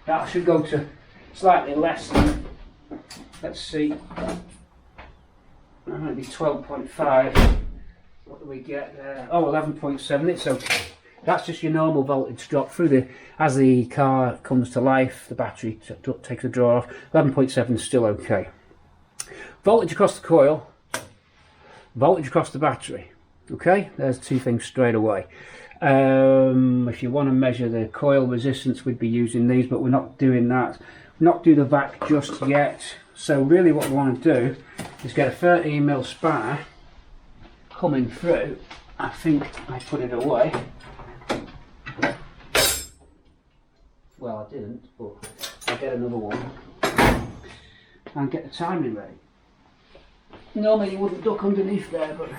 A: That should go to slightly less than, let's see, maybe 12.5. What do we get there? Oh, 11.7. It's okay. That's just your normal voltage drop through the, as the car comes to life, the battery takes a draw off. 11.7 is still okay. Voltage across the coil, voltage across the battery. Okay, there's two things straight away. If you want to measure the coil resistance, we'd be using these, but we're not doing that. We're not doing the vac just yet. So really what we want to do is get a 13mm spanner coming through. I think I put it away. Well, I didn't, but I'll get another one and get the timing ready. Normally you wouldn't duck underneath there, but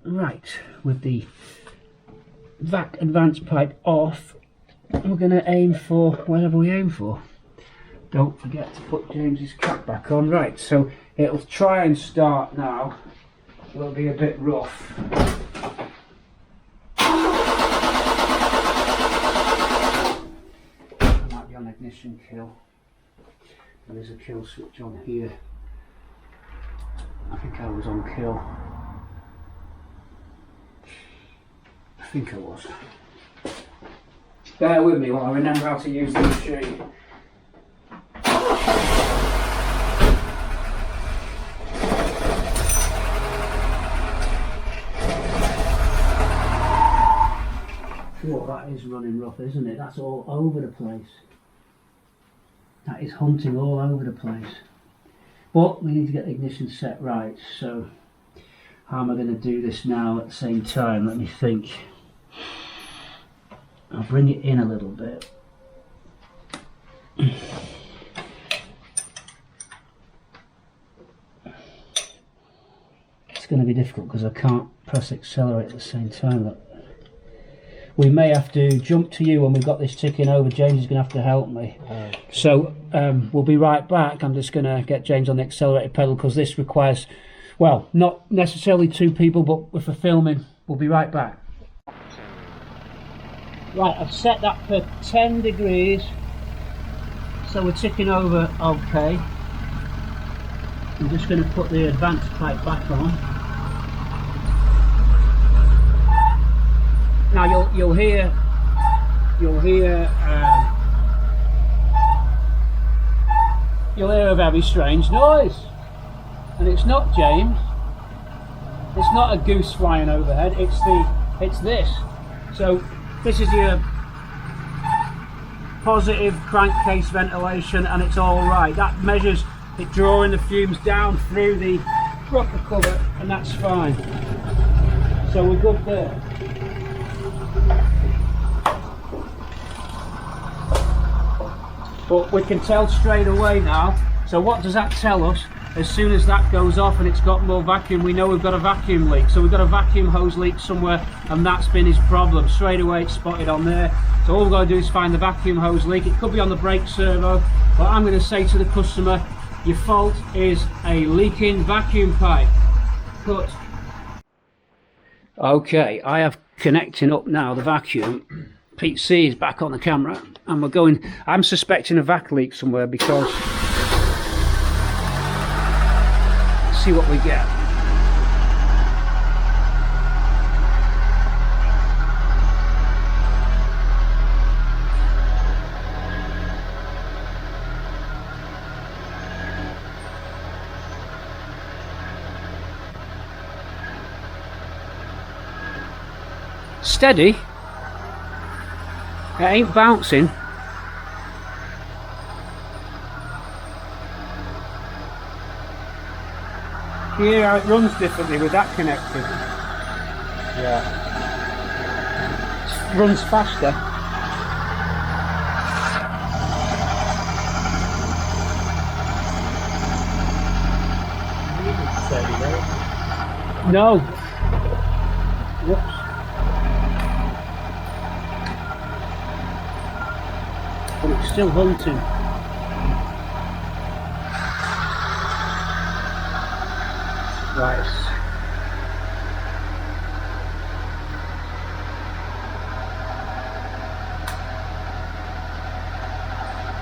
A: right, with the vac advance pipe off, we're going to aim for whatever we aim for. Don't forget to put James's cap back on. Right, so it'll try and start now. It'll be a bit rough. I might be on ignition kill. There is a kill switch on here. I think I was on kill. I think I was. Bear with me while I remember how to use the machine. What, that is running rough, isn't it? That's all over the place. That is hunting all over the place. But we need to get the ignition set right, so how am I going to do this now at the same time? Let me think. I'll bring it in a little bit. It's going to be difficult because I can't press accelerate at the same time. Look. We may have to jump to you when we've got this ticking over. James is going to have to help me. Okay. So we'll be right back. I'm just going to get James on the accelerator pedal because this requires, well, not necessarily two people, but for filming. We'll be right back. Right, I've set that for 10 degrees. So we're ticking over okay. I'm just going to put the advance pipe back on. Now you'll hear a very strange noise, and it's not James. It's not a goose flying overhead. It's this. So this is your positive crankcase ventilation, and it's all right. That measures it drawing the fumes down through the rocker cover, and that's fine. So we're good there. But we can tell straight away now. So what does that tell us? As soon as that goes off and it's got more vacuum, we know we've got a vacuum leak. So we've got a vacuum hose leak somewhere, and that's been his problem. Straight away it's spotted on there. So all we've got to do is find the vacuum hose leak. It could be on the brake servo, but I'm going to say to the customer, your fault is a leaking vacuum pipe. Cut. Okay, I have connecting up now the vacuum. Pete C is back on the camera, and we're going. I'm suspecting a vac leak somewhere because let's see what we get. Steady. It ain't bouncing. you hear how it runs differently with that connected?
B: Yeah.
A: It runs faster. No. Whoops. But it's still hunting. Right.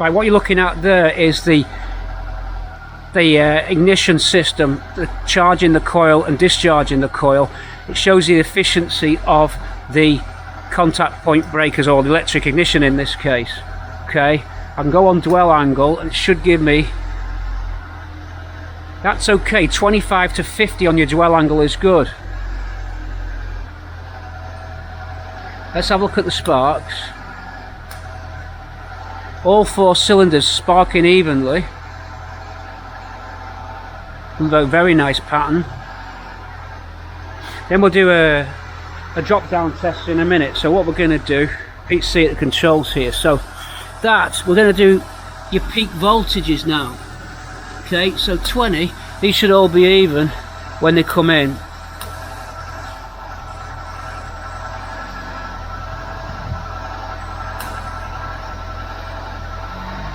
A: Right, what you're looking at there is the ignition system, the charging the coil and discharging the coil. It shows the efficiency of the contact point breakers, or the electric ignition in this case. Okay, I can go on dwell angle and it should give me, that's okay, 25 to 50 on your dwell angle is good. Let's have a look at the sparks. All 4 cylinders sparking evenly. A very nice pattern. Then we'll do a drop down test in a minute. So what we're going to do, Pete's see at the controls here. So that we're going to do your peak voltages now. Okay, so 20. These should all be even when they come in.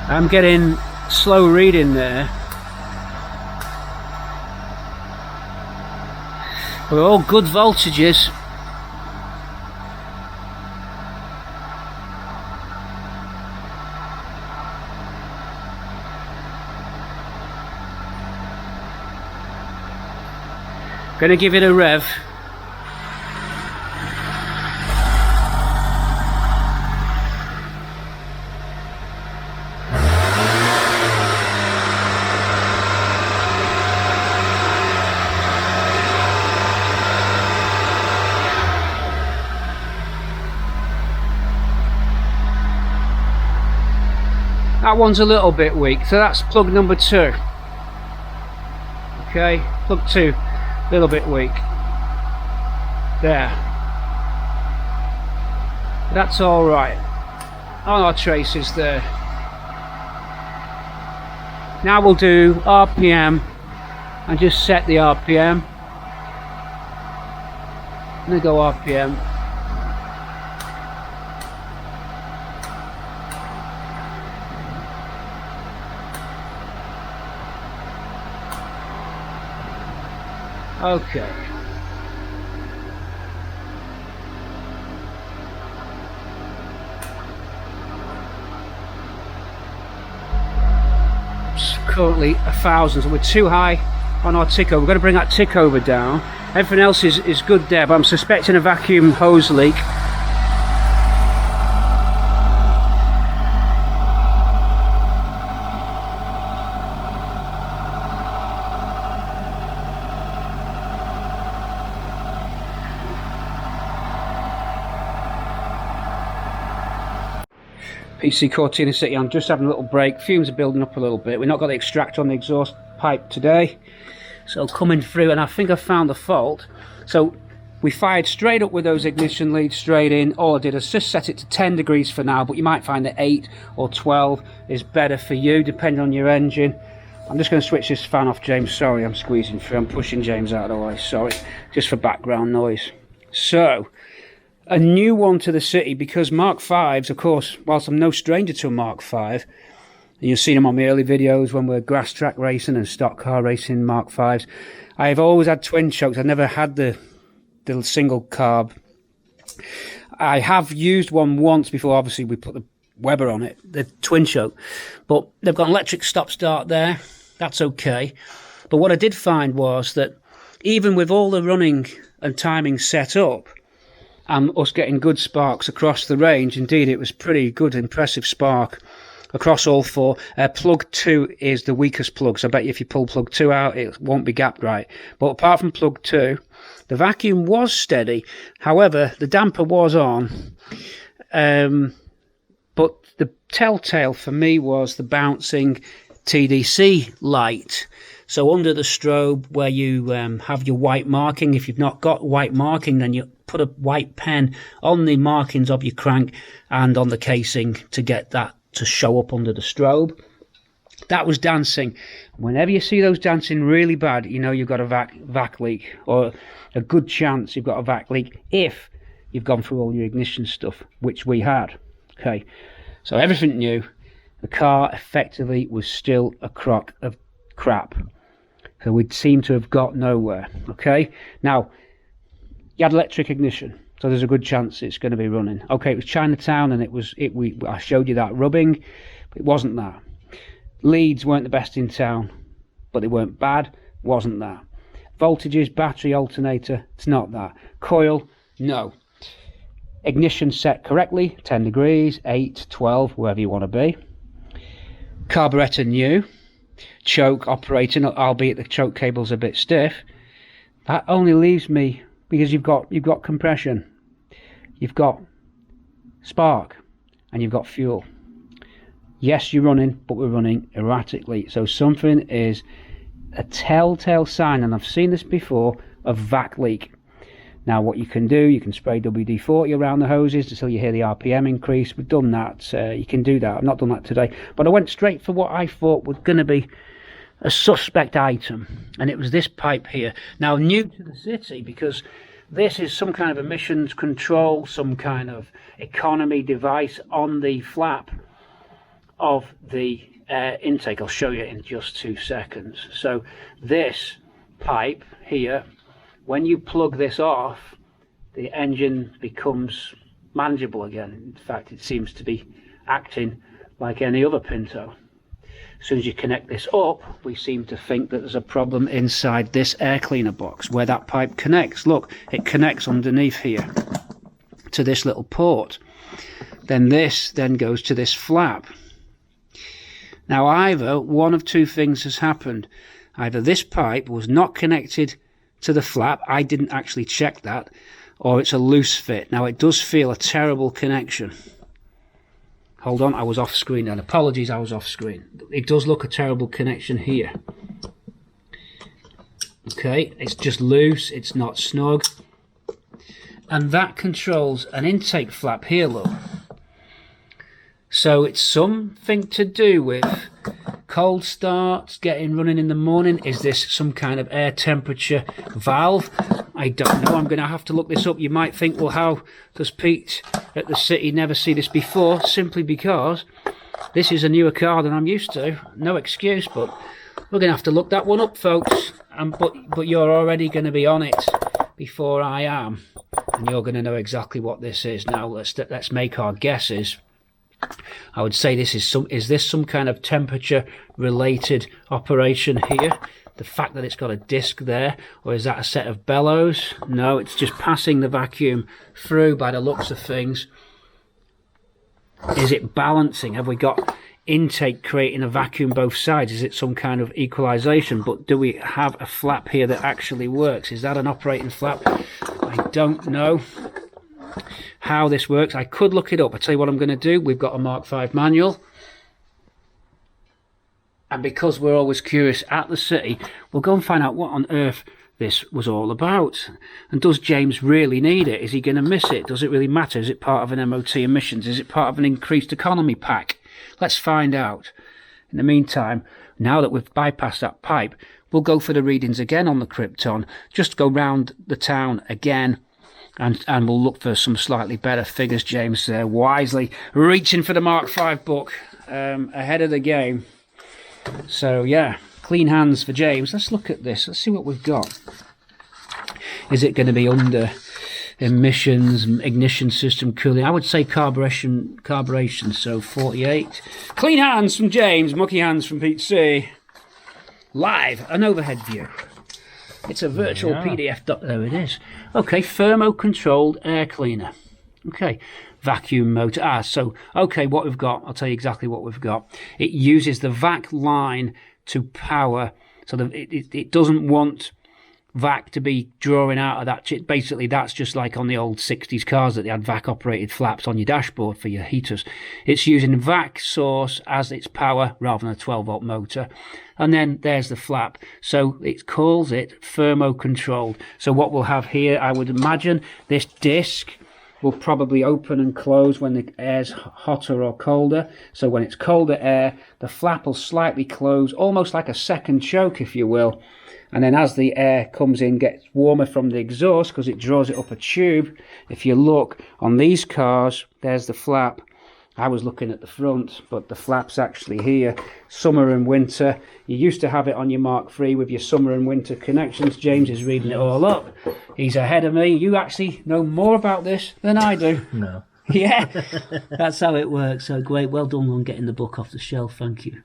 A: I'm getting slow reading there. We're all good voltages. Gonna give it a rev. That one's a little bit weak, so that's plug number 2. Okay, plug 2, a little bit weak. There. That's alright. On our traces there. Now we'll do RPM and just set the RPM. I'm going to go RPM. Okay. It's currently 1,000, so we're too high on our tick over. We're going to bring that tick over down. Everything else is good there, but I'm suspecting a vacuum hose leak. PC Cortina City, I'm just having a little break. Fumes are building up a little bit. We've not got the extractor on the exhaust pipe today. So coming through, and I think I found the fault. So we fired straight up with those ignition leads straight in. All I did is just set it to 10 degrees for now, but you might find that 8 or 12 is better for you, depending on your engine. I'm just going to switch this fan off, James. Sorry, I'm squeezing through. I'm pushing James out of the way. Sorry, just for background noise. So a new one to the city, because Mark 5s, of course, whilst I'm no stranger to a Mark 5, and you've seen them on my early videos when we're grass track racing and stock car racing Mark 5s, I've always had twin chokes. I've never had the single carb. I have used one once before. Obviously we put the Weber on it, the twin choke, but they've got an electric stop start there. That's okay. But what I did find was that even with all the running and timing set up, and us getting good sparks across the range, indeed it was pretty good, impressive spark across all 4. Plug 2 is the weakest plug, so I bet you if you pull plug 2 out it won't be gapped right. But apart from plug 2, the vacuum was steady. However, the damper was on, but the telltale for me was the bouncing TDC light. So under the strobe where you have your white marking, if you've not got white marking, then you put a white pen on the markings of your crank and on the casing to get that to show up under the strobe. That was dancing. Whenever you see those dancing really bad, you know you've got a vac leak, or a good chance you've got a vac leak if you've gone through all your ignition stuff, which we had. Okay, so everything new. The car effectively was still a crock of crap. So we'd seem to have got nowhere. Okay, now you had electric ignition, so there's a good chance it's going to be running. Okay, it was Chinatown, and I showed you that rubbing, but it wasn't that. Leads weren't the best in town, but they weren't bad. Wasn't that. Voltages, battery, alternator, it's not that. Coil, no. Ignition set correctly, 10 degrees, 8, 12, wherever you want to be. Carburetor new. Choke operating, albeit the choke cable's a bit stiff. That only leaves me, because you've got compression, you've got spark, and you've got fuel. Yes, you're running, but we're running erratically. So something is a telltale sign, and I've seen this before, of vac leak. Now what you can do, you can spray WD-40 around the hoses until you hear the RPM increase. We've done that. You can do that. I've not done that today, but I went straight for what I thought was going to be a suspect item, and it was this pipe here. Now, new to the city, because this is some kind of emissions control, some kind of economy device on the flap of the intake. I'll show you in just 2 seconds. So this pipe here, when you plug this off, the engine becomes manageable again. In fact, it seems to be acting like any other Pinto. As soon as you connect this up, we seem to think that there's a problem inside this air cleaner box where that pipe connects. Look, it connects underneath here to this little port. Then this then goes to this flap. Now either one of two things has happened. Either this pipe was not connected to the flap, I didn't actually check that, or it's a loose fit. Now it does feel a terrible connection. Hold on, I was off screen, and apologies, I was off screen. It does look a terrible connection here. Okay, it's just loose, it's not snug. And that controls an intake flap here, look. So it's something to do with cold starts, getting running in the morning. Is this some kind of air temperature valve? I don't know. I'm going to have to look this up. You might think, well, how does Pete at the city never see this before? Simply because this is a newer car than I'm used to. No excuse, but we're going to have to look that one up, folks. But you're already going to be on it before I am, and you're going to know exactly what this is. Now let's make our guesses. I would say this is this some kind of temperature related operation here? The fact that it's got a disc there, or is that a set of bellows? No, it's just passing the vacuum through by the looks of things. Is it balancing? Have we got intake creating a vacuum both sides? Is it some kind of equalization? But do we have a flap here that actually works? Is that an operating flap? I don't know how this works. I could look it up. I'll tell you what I'm going to do. We've got a Mk5 manual, and because we're always curious at the city, we'll go and find out what on earth this was all about. And does James really need it? Is he going to miss it? Does it really matter? Is it part of an MOT emissions? Is it part of an increased economy pack? Let's find out. In the meantime, now that we've bypassed that pipe, we'll go for the readings again on the Krypton. Just go round the town again, and we'll look for some slightly better figures. James there, wisely reaching for the Mk5 book ahead of the game. So yeah, clean hands for James. Let's look at this. Let's see what we've got. Is it going to be under emissions, ignition system, cooling? I would say carburation. So 48. Clean hands from James, mucky hands from Pete C. Live, an overhead view. It's a virtual PDF. There it is. Okay, thermo-controlled air cleaner. Okay, vacuum motor. So, okay, what we've got, I'll tell you exactly what we've got. It uses the vac line to power, so that it doesn't want vac to be drawing out of that. Basically, that's just like on the old 60s cars that they had vac operated flaps on your dashboard for your heaters. It's using vac source as its power rather than a 12-volt motor. And then there's the flap. So it calls it thermo controlled. So what we'll have here, I would imagine, this disc will probably open and close when the air's hotter or colder. So when it's colder air, the flap will slightly close, almost like a second choke, if you will. And then as the air comes in, gets warmer from the exhaust because it draws it up a tube. If you look on these cars, there's the flap. I was looking at the front, but the flap's actually here. Summer and winter. You used to have it on your Mark III with your summer and winter connections. James is reading it all up. He's ahead of me. You actually know more about this than I do.
B: No.
A: Yeah, that's how it works. So great. Well done on getting the book off the shelf. Thank you.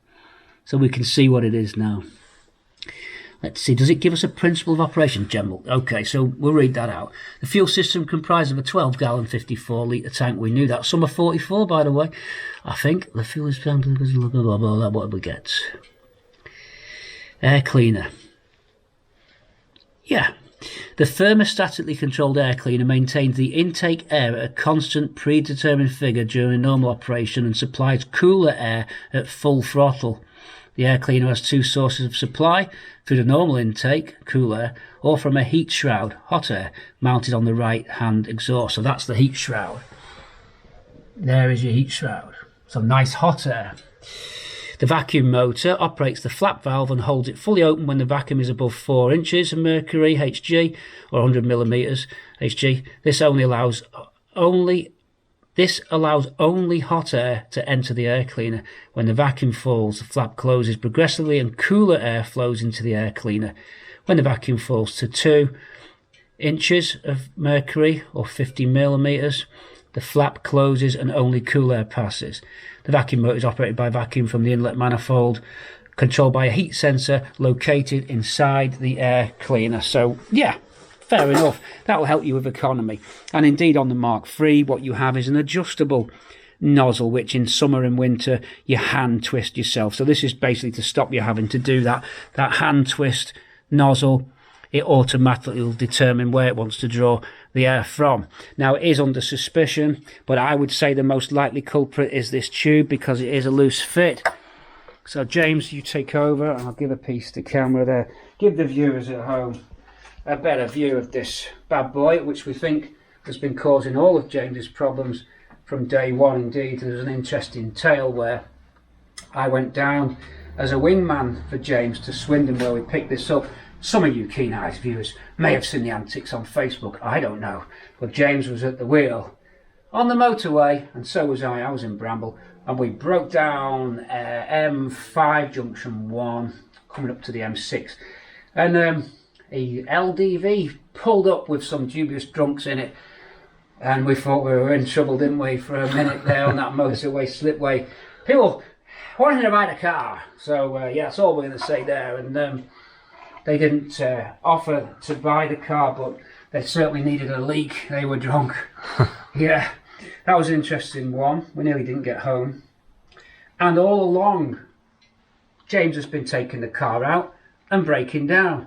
A: So we can see what it is now. Let's see, does it give us a principle of operation? General. Okay, so we'll read that out. The fuel system comprises of a 12-gallon, 54-litre tank. We knew that. Summer 44, by the way. I think the fuel is... Blah, blah, blah, blah. What do we get? Air cleaner. Yeah. The thermostatically controlled air cleaner maintains the intake air at a constant predetermined figure during normal operation and supplies cooler air at full throttle. The air cleaner has two sources of supply, through the normal intake, cool air, or from a heat shroud, hot air, mounted on the right-hand exhaust. So that's the heat shroud. There is your heat shroud. So nice hot air. The vacuum motor operates the flap valve and holds it fully open when the vacuum is above 4 inches of mercury, Hg, or 100 millimeters, Hg. This allows only hot air to enter the air cleaner. When the vacuum falls, the flap closes progressively and cooler air flows into the air cleaner. When the vacuum falls to 2 inches of mercury or 50 millimeters, the flap closes and only cool air passes. The vacuum motor is operated by vacuum from the inlet manifold, controlled by a heat sensor located inside the air cleaner. So, yeah. Fair enough. That will help you with economy. And indeed on the Mark III, what you have is an adjustable nozzle, which in summer and winter you hand twist yourself. So this is basically to stop you having to do that hand twist nozzle. It automatically will determine where it wants to draw the air from. Now it is under suspicion, but I would say the most likely culprit is this tube because it is a loose fit. So James, you take over and I'll give a piece to camera there. Give the viewers at home a better view of this bad boy, which we think has been causing all of James's problems from day one. Indeed, there's an interesting tale where I went down as a wingman for James to Swindon where we picked this up. Some of you keen-eyed viewers may have seen the antics on Facebook, I don't know, but James was at the wheel on the motorway and so was I was in Bramble, and we broke down M5 junction 1 coming up to the M6, and a LDV pulled up with some dubious drunks in it, and we thought we were in trouble, didn't we, for a minute there on that motorway slipway. People wanting to buy the car, so yeah, that's all we're going to say there. And they didn't offer to buy the car, but they certainly needed a leak. They were drunk. Yeah, that was an interesting one. We nearly didn't get home. And all along, James has been taking the car out and breaking down.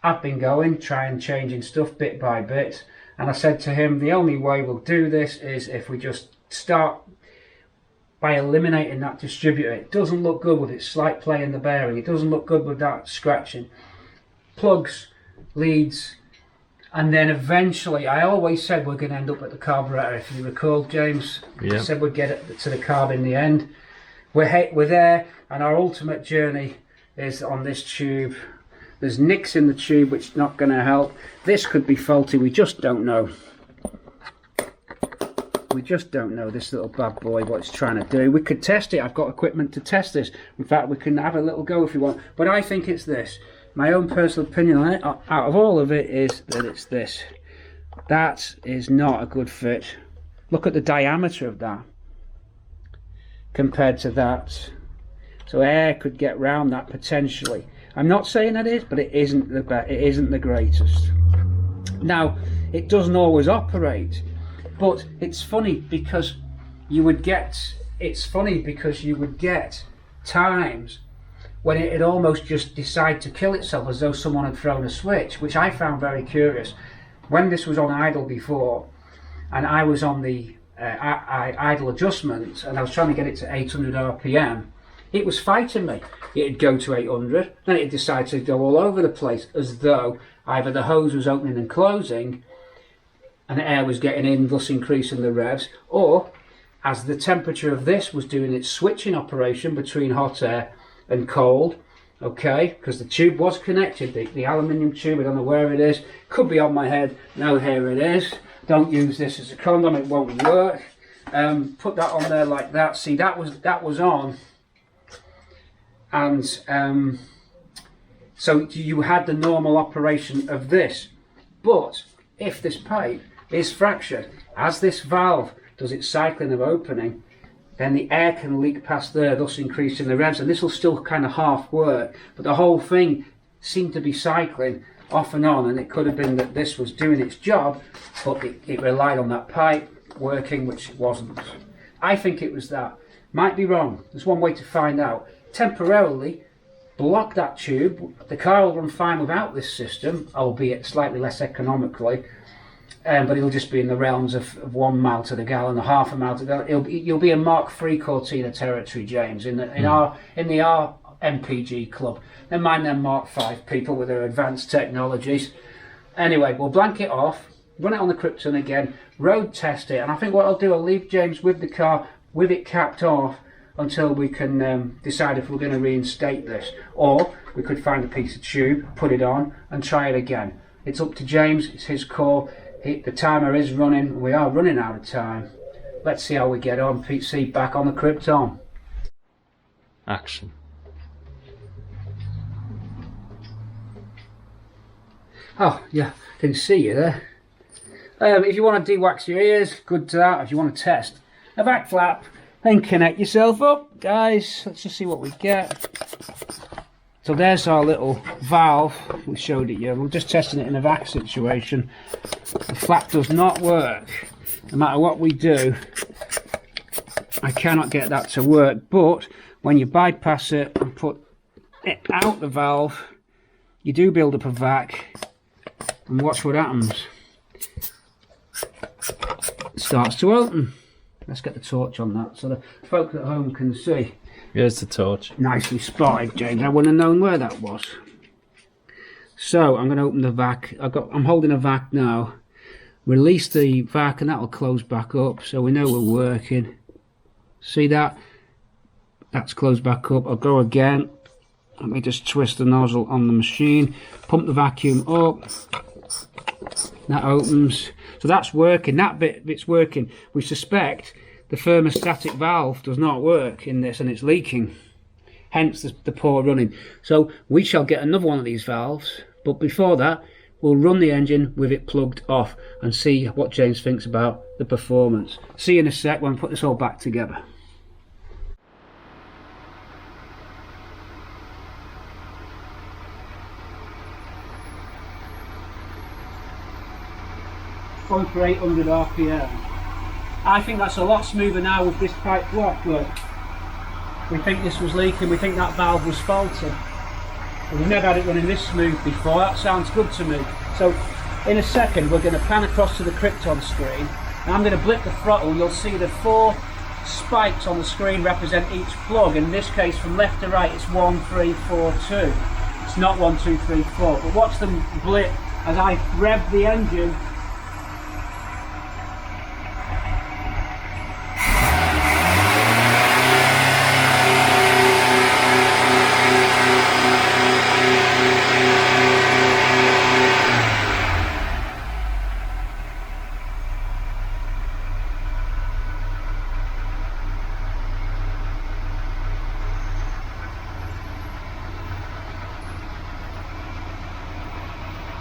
A: I've been going, trying, changing stuff bit by bit, and I said to him, the only way we'll do this is if we just start by eliminating that distributor. It doesn't look good with its slight play in the bearing. It doesn't look good with that scratching. Plugs, leads, and then eventually, I always said we're going to end up at the carburetor. If you recall, James, I said we'd get it to the carb in the end. We're there, and our ultimate journey is on this tube. There's nicks in the tube which is not going to help. This could be faulty, we just don't know. We just don't know, this little bad boy, what it's trying to do. We could test it, I've got equipment to test this. In fact, we can have a little go if you want. But I think it's this. My own personal opinion on it, out of all of it, is that it's this. That is not a good fit. Look at the diameter of that compared to that. So air could get round that potentially. I'm not saying that is, but it isn't the best. It isn't the greatest. Now, it doesn't always operate, but it's funny because you would get. It's funny because you would get times when it had almost just decided to kill itself as though someone had thrown a switch, which I found very curious. When this was on idle before, and I was on the idle adjustment, and I was trying to get it to 800 RPM, it was fighting me. It'd go to 800, then it'd decide to go all over the place, as though either the hose was opening and closing, and air was getting in, thus increasing the revs, or as the temperature of this was doing its switching operation between hot air and cold, okay, because the tube was connected, the aluminium tube, I don't know where it is, could be on my head, no, here it is. Don't use this as a condom, it won't work. Put that on there like that. See, that was on, and so you had the normal operation of this. But if this pipe is fractured, as this valve does its cycling of opening, then the air can leak past there, thus increasing the revs, and this will still kind of half work, but the whole thing seemed to be cycling off and on, and it could have been that this was doing its job, but it relied on that pipe working, which it wasn't. I think it was that. Might be wrong. There's one way to find out. Temporarily block that tube. The car will run fine without this system, albeit slightly less economically, but it'll just be in the realms of 1 mile to the gallon, or half a mile to the gallon. You'll be in Mk5 Cortina territory, James, in our MPG club. Never mind them Mk5 people with their advanced technologies. Anyway, we'll blank it off, run it on the Krypton again, road test it, and I think what I'll do, I'll leave James with the car with it capped off until we can decide if we're going to reinstate this, or we could find a piece of tube, put it on and try it again. It's up to James, it's his call. The timer is running, we are running out of time. Let's see how we get on. Pete C back on the Krypton.
B: Action.
A: Oh, yeah, didn't see you there. If you want to de-wax your ears, good to that. If you want to test a vac flap, then connect yourself up. Guys, let's just see what we get. So there's our little valve. We showed it you. We're just testing it in a vac situation. The flap does not work. No matter what we do, I cannot get that to work. But when you bypass it and put it out the valve, you do build up a vac. And watch what happens. It starts to open. Let's get the torch on that so the folks at home can see.
B: Here's the torch.
A: Nicely spotted, James. I wouldn't have known where that was. So I'm going to open the vac. I'm holding a vac now. Release the vac and that will close back up, so we know we're working. See that? That's closed back up. I'll go again. Let me just twist the nozzle on the machine. Pump the vacuum up. That opens. So that's working. That bit's working. We suspect the thermostatic valve does not work in this and it's leaking. Hence the poor running. So we shall get another one of these valves. But before that, we'll run the engine with it plugged off and see what James thinks about the performance. See you in a sec when we put this all back together. Going for 800 RPM. I think that's a lot smoother now with this pipe block. Look, we think this was leaking, we think that valve was faulty. We've never had it running this smooth before. That sounds good to me. So in a second we're going to pan across to the Krypton screen and I'm going to blip the throttle. You'll see the 4 spikes on the screen represent each plug. In this case from left to right it's 1, 3, 4, 2. It's not 1, 2, 3, 4. But watch them blip as I rev the engine.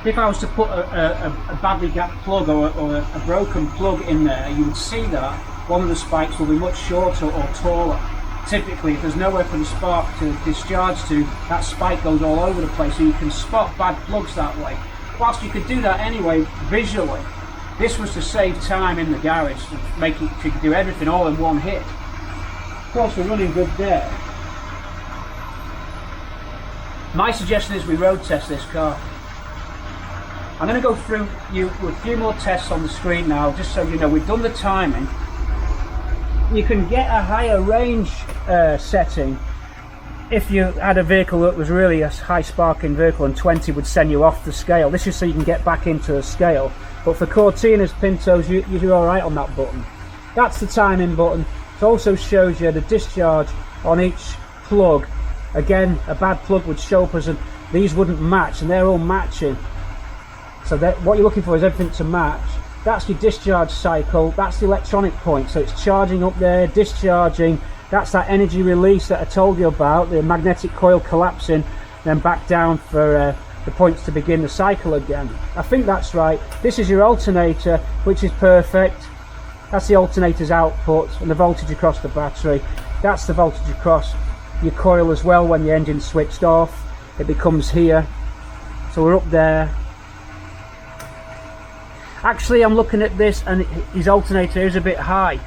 A: If I was to put a badly gapped plug or a broken plug in there, you would see that one of the spikes will be much shorter or taller. Typically, if there's nowhere for the spark to discharge to, that spike goes all over the place, so you can spot bad plugs that way. Whilst you could do that anyway, visually, this was to save time in the garage, to make it to do everything all in one hit. Of course, we're running good there. My suggestion is we road test this car. I'm going to go through you with a few more tests on the screen now, just so you know we've done the timing. You can get a higher range setting if you had a vehicle that was really a high sparking vehicle, and 20 would send you off the scale. This is so you can get back into a scale. But for Cortinas, Pintos, you do alright on that button. That's the timing button. It also shows you the discharge on each plug. Again, a bad plug would show up as these wouldn't match, and they're all matching. So what you're looking for is everything to match. That's your discharge cycle, that's the electronic point. So it's charging up there, discharging. That's that energy release that I told you about, the magnetic coil collapsing, then back down for the points to begin the cycle again. I think that's right. This is your alternator, which is perfect. That's the alternator's output and the voltage across the battery. That's the voltage across your coil as well. When the engine's switched off, it becomes here. So we're up there. Actually, I'm looking at this and his alternator is a bit high.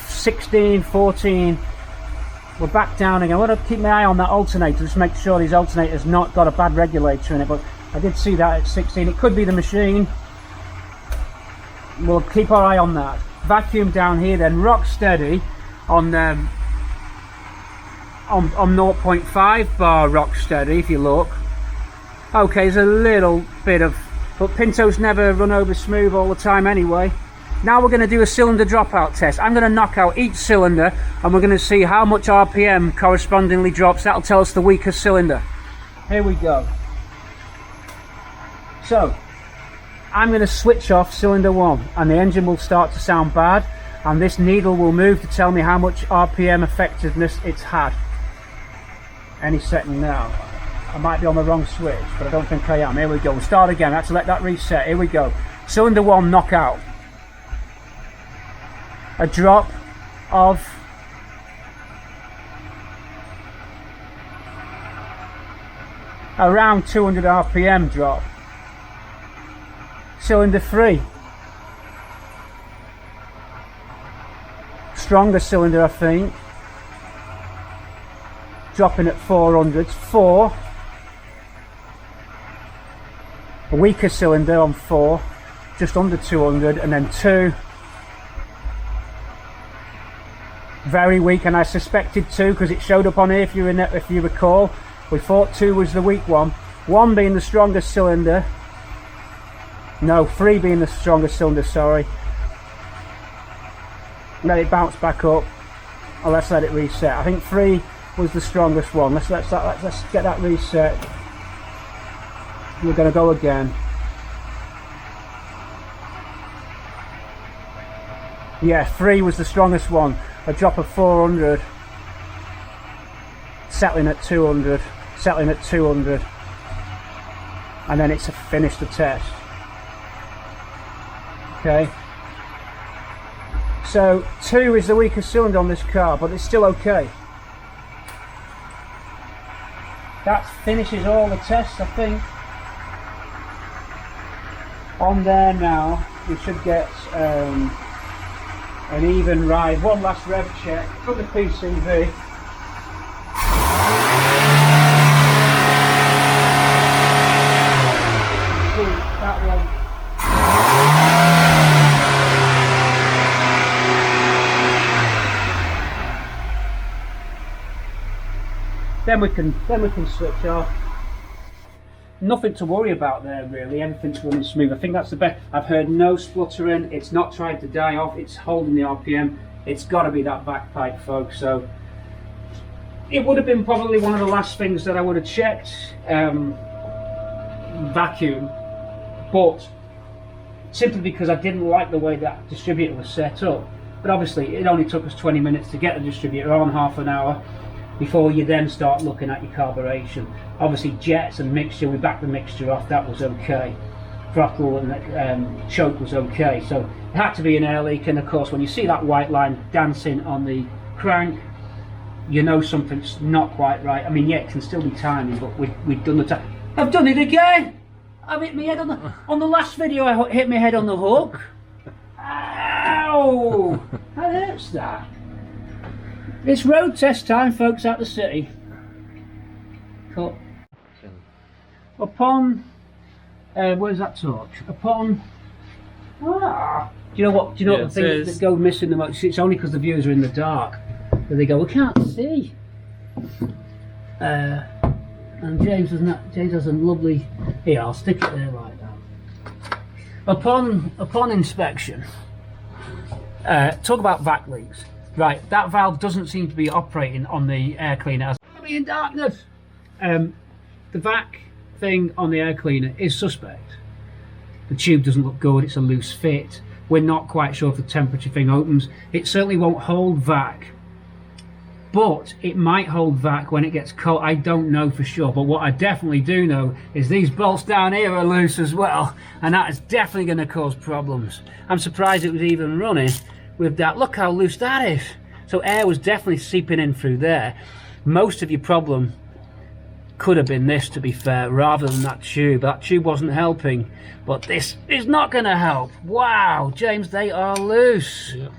A: 16, 14. We're back down again. I want to keep my eye on that alternator, just make sure these alternators not got a bad regulator in it, but I did see that at 16. It could be the machine. We'll keep our eye on that. Vacuum down here then, rock steady on 0.5 bar rock steady if you look. Okay, there's a little bit of, but Pintos never run over smooth all the time anyway. Now we're going to do a cylinder dropout test. I'm going to knock out each cylinder and we're going to see how much RPM correspondingly drops. That'll tell us the weakest cylinder. Here we go. So I'm going to switch off cylinder 1 and the engine will start to sound bad, and this needle will move to tell me how much RPM effectiveness it's had. Any second now. I might be on the wrong switch, but I don't think I am. Here we go. We'll start again. I have to let that reset. Here we go. Cylinder 1 knockout. A drop of around 200 RPM drop. Cylinder 3. Stronger cylinder, I think. Dropping at 400s. 4. A weaker cylinder on 4. Just under 200, and then 2. Very weak, and I suspected 2 because it showed up on here. If you recall, we thought 2 was the weak one. 1 being the strongest cylinder. No, 3 being the strongest cylinder. Sorry. Let it bounce back up. Oh, let's let it reset. I think 3 was the strongest one. Let's get that reset. We're going to go again. Yeah, 3 was the strongest one. A drop of 400, settling at 200, settling at 200, and then it's finished the test. Okay, so 2 is the weakest cylinder on this car, but it's still okay. That finishes all the tests, I think. On there now, we should get an even ride. One last rev check from the PCV. That one. Then we can switch off. Nothing to worry about there really, everything's running smooth. I think that's the best. I've heard no spluttering, it's not trying to die off, it's holding the RPM. It's got to be that back pipe, folks. So it would have been probably one of the last things that I would have checked, vacuum, but simply because I didn't like the way that distributor was set up. But obviously it only took us 20 minutes to get the distributor on, half an hour, before you then start looking at your carburation. Obviously jets and mixture, we backed the mixture off, that was okay. Throttle and choke was okay. So it had to be an air leak, and of course when you see that white line dancing on the crank, you know something's not quite right. I mean, yeah, it can still be tiny, but we've done the time. I've done it again! I've hit my head on the last video, I hit my head on the hook. Ow! How hurts that? It's road test time, folks, at the city. Cut. upon where's that torch? Upon do you know what? Do you know what the things that go missing the most? It's only because the viewers are in the dark that they go, we can't see. And James has a lovely. Here, I'll stick it there like that. Upon inspection, talk about vac leaks. Right, that valve doesn't seem to be operating on the air cleaner. I'll be in darkness. The vac thing on the air cleaner is suspect. The tube doesn't look good, it's a loose fit. We're not quite sure if the temperature thing opens. It certainly won't hold vac, but it might hold vac when it gets cold. I don't know for sure, but what I definitely do know is these bolts down here are loose as well, and that is definitely going to cause problems. I'm surprised it was even running with that. Look how loose that is. So air was definitely seeping in through there. Most of your problem could have been this, to be fair, rather than that tube. That tube wasn't helping, but this is not going to help. Wow, James, they are loose. Yeah.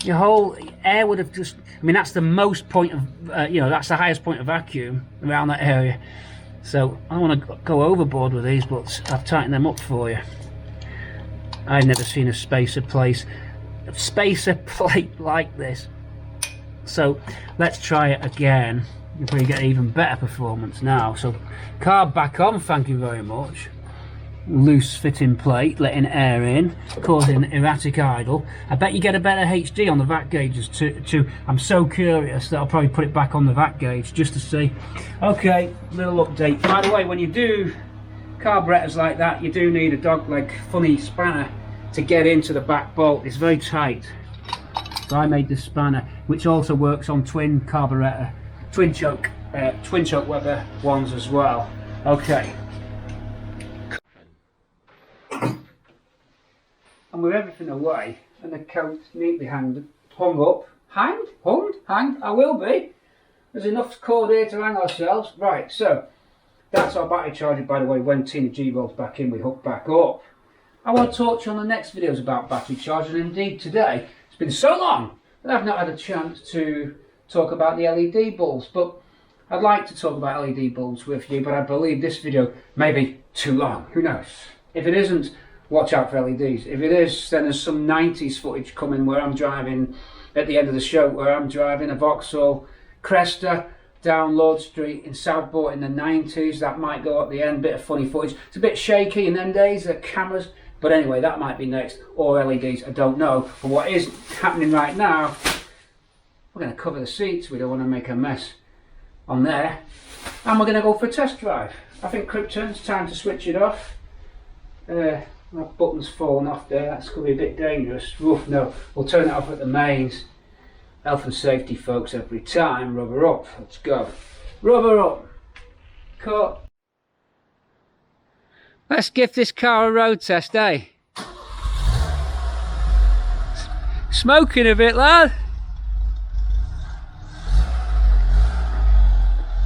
A: Your whole air would have just, I mean, that's the most point of, you know, that's the highest point of vacuum around that area. So I don't want to go overboard with these, but I've tightened them up for you. I've never seen a spacer plate like this. So let's try it again. You'll probably get even better performance now. So carb back on, thank you very much. Loose fitting plate, letting air in, causing erratic idle. I bet you get a better HD on the vac gauges too. I'm so curious that I'll probably put it back on the vac gauge just to see. Okay, little update. By the way, when you do carburetors like that, you do need a dog leg funny spanner to get into the back bolt. It's very tight. So I made this spanner, which also works on twin carburetor, twin choke Weber ones as well. Okay. And with everything away and the coat neatly hung up, hanged, I will be. There's enough cord here to hang ourselves. Right, so that's our battery charger, by the way. When Tina G rolls back in, we hook back up. I want to talk to you on the next videos about battery charging, and indeed today, it's been so long that I've not had a chance to talk about the LED bulbs, but I'd like to talk about LED bulbs with you, but I believe this video may be too long. Who knows? If it isn't, watch out for LEDs. If it is, then there's some 90s footage coming where I'm driving at the end of the show, where I'm driving a Vauxhall Cresta down Lord Street in Southport in the 90s. That might go at the end, bit of funny footage. It's a bit shaky in them days, the cameras, but anyway, that might be next, or LEDs, I don't know. But what is happening right now, we're going to cover the seats. We don't want to make a mess on there, and we're going to go for a test drive. I think Krypton, it's time to switch it off. That button's fallen off there, that's going to be a bit dangerous. Oof, no, we'll turn it off at the mains. Health and safety, folks, every time. Rubber up, let's go. Rubber up. Cut. Let's give this car a road test, eh? Smoking a bit, lad.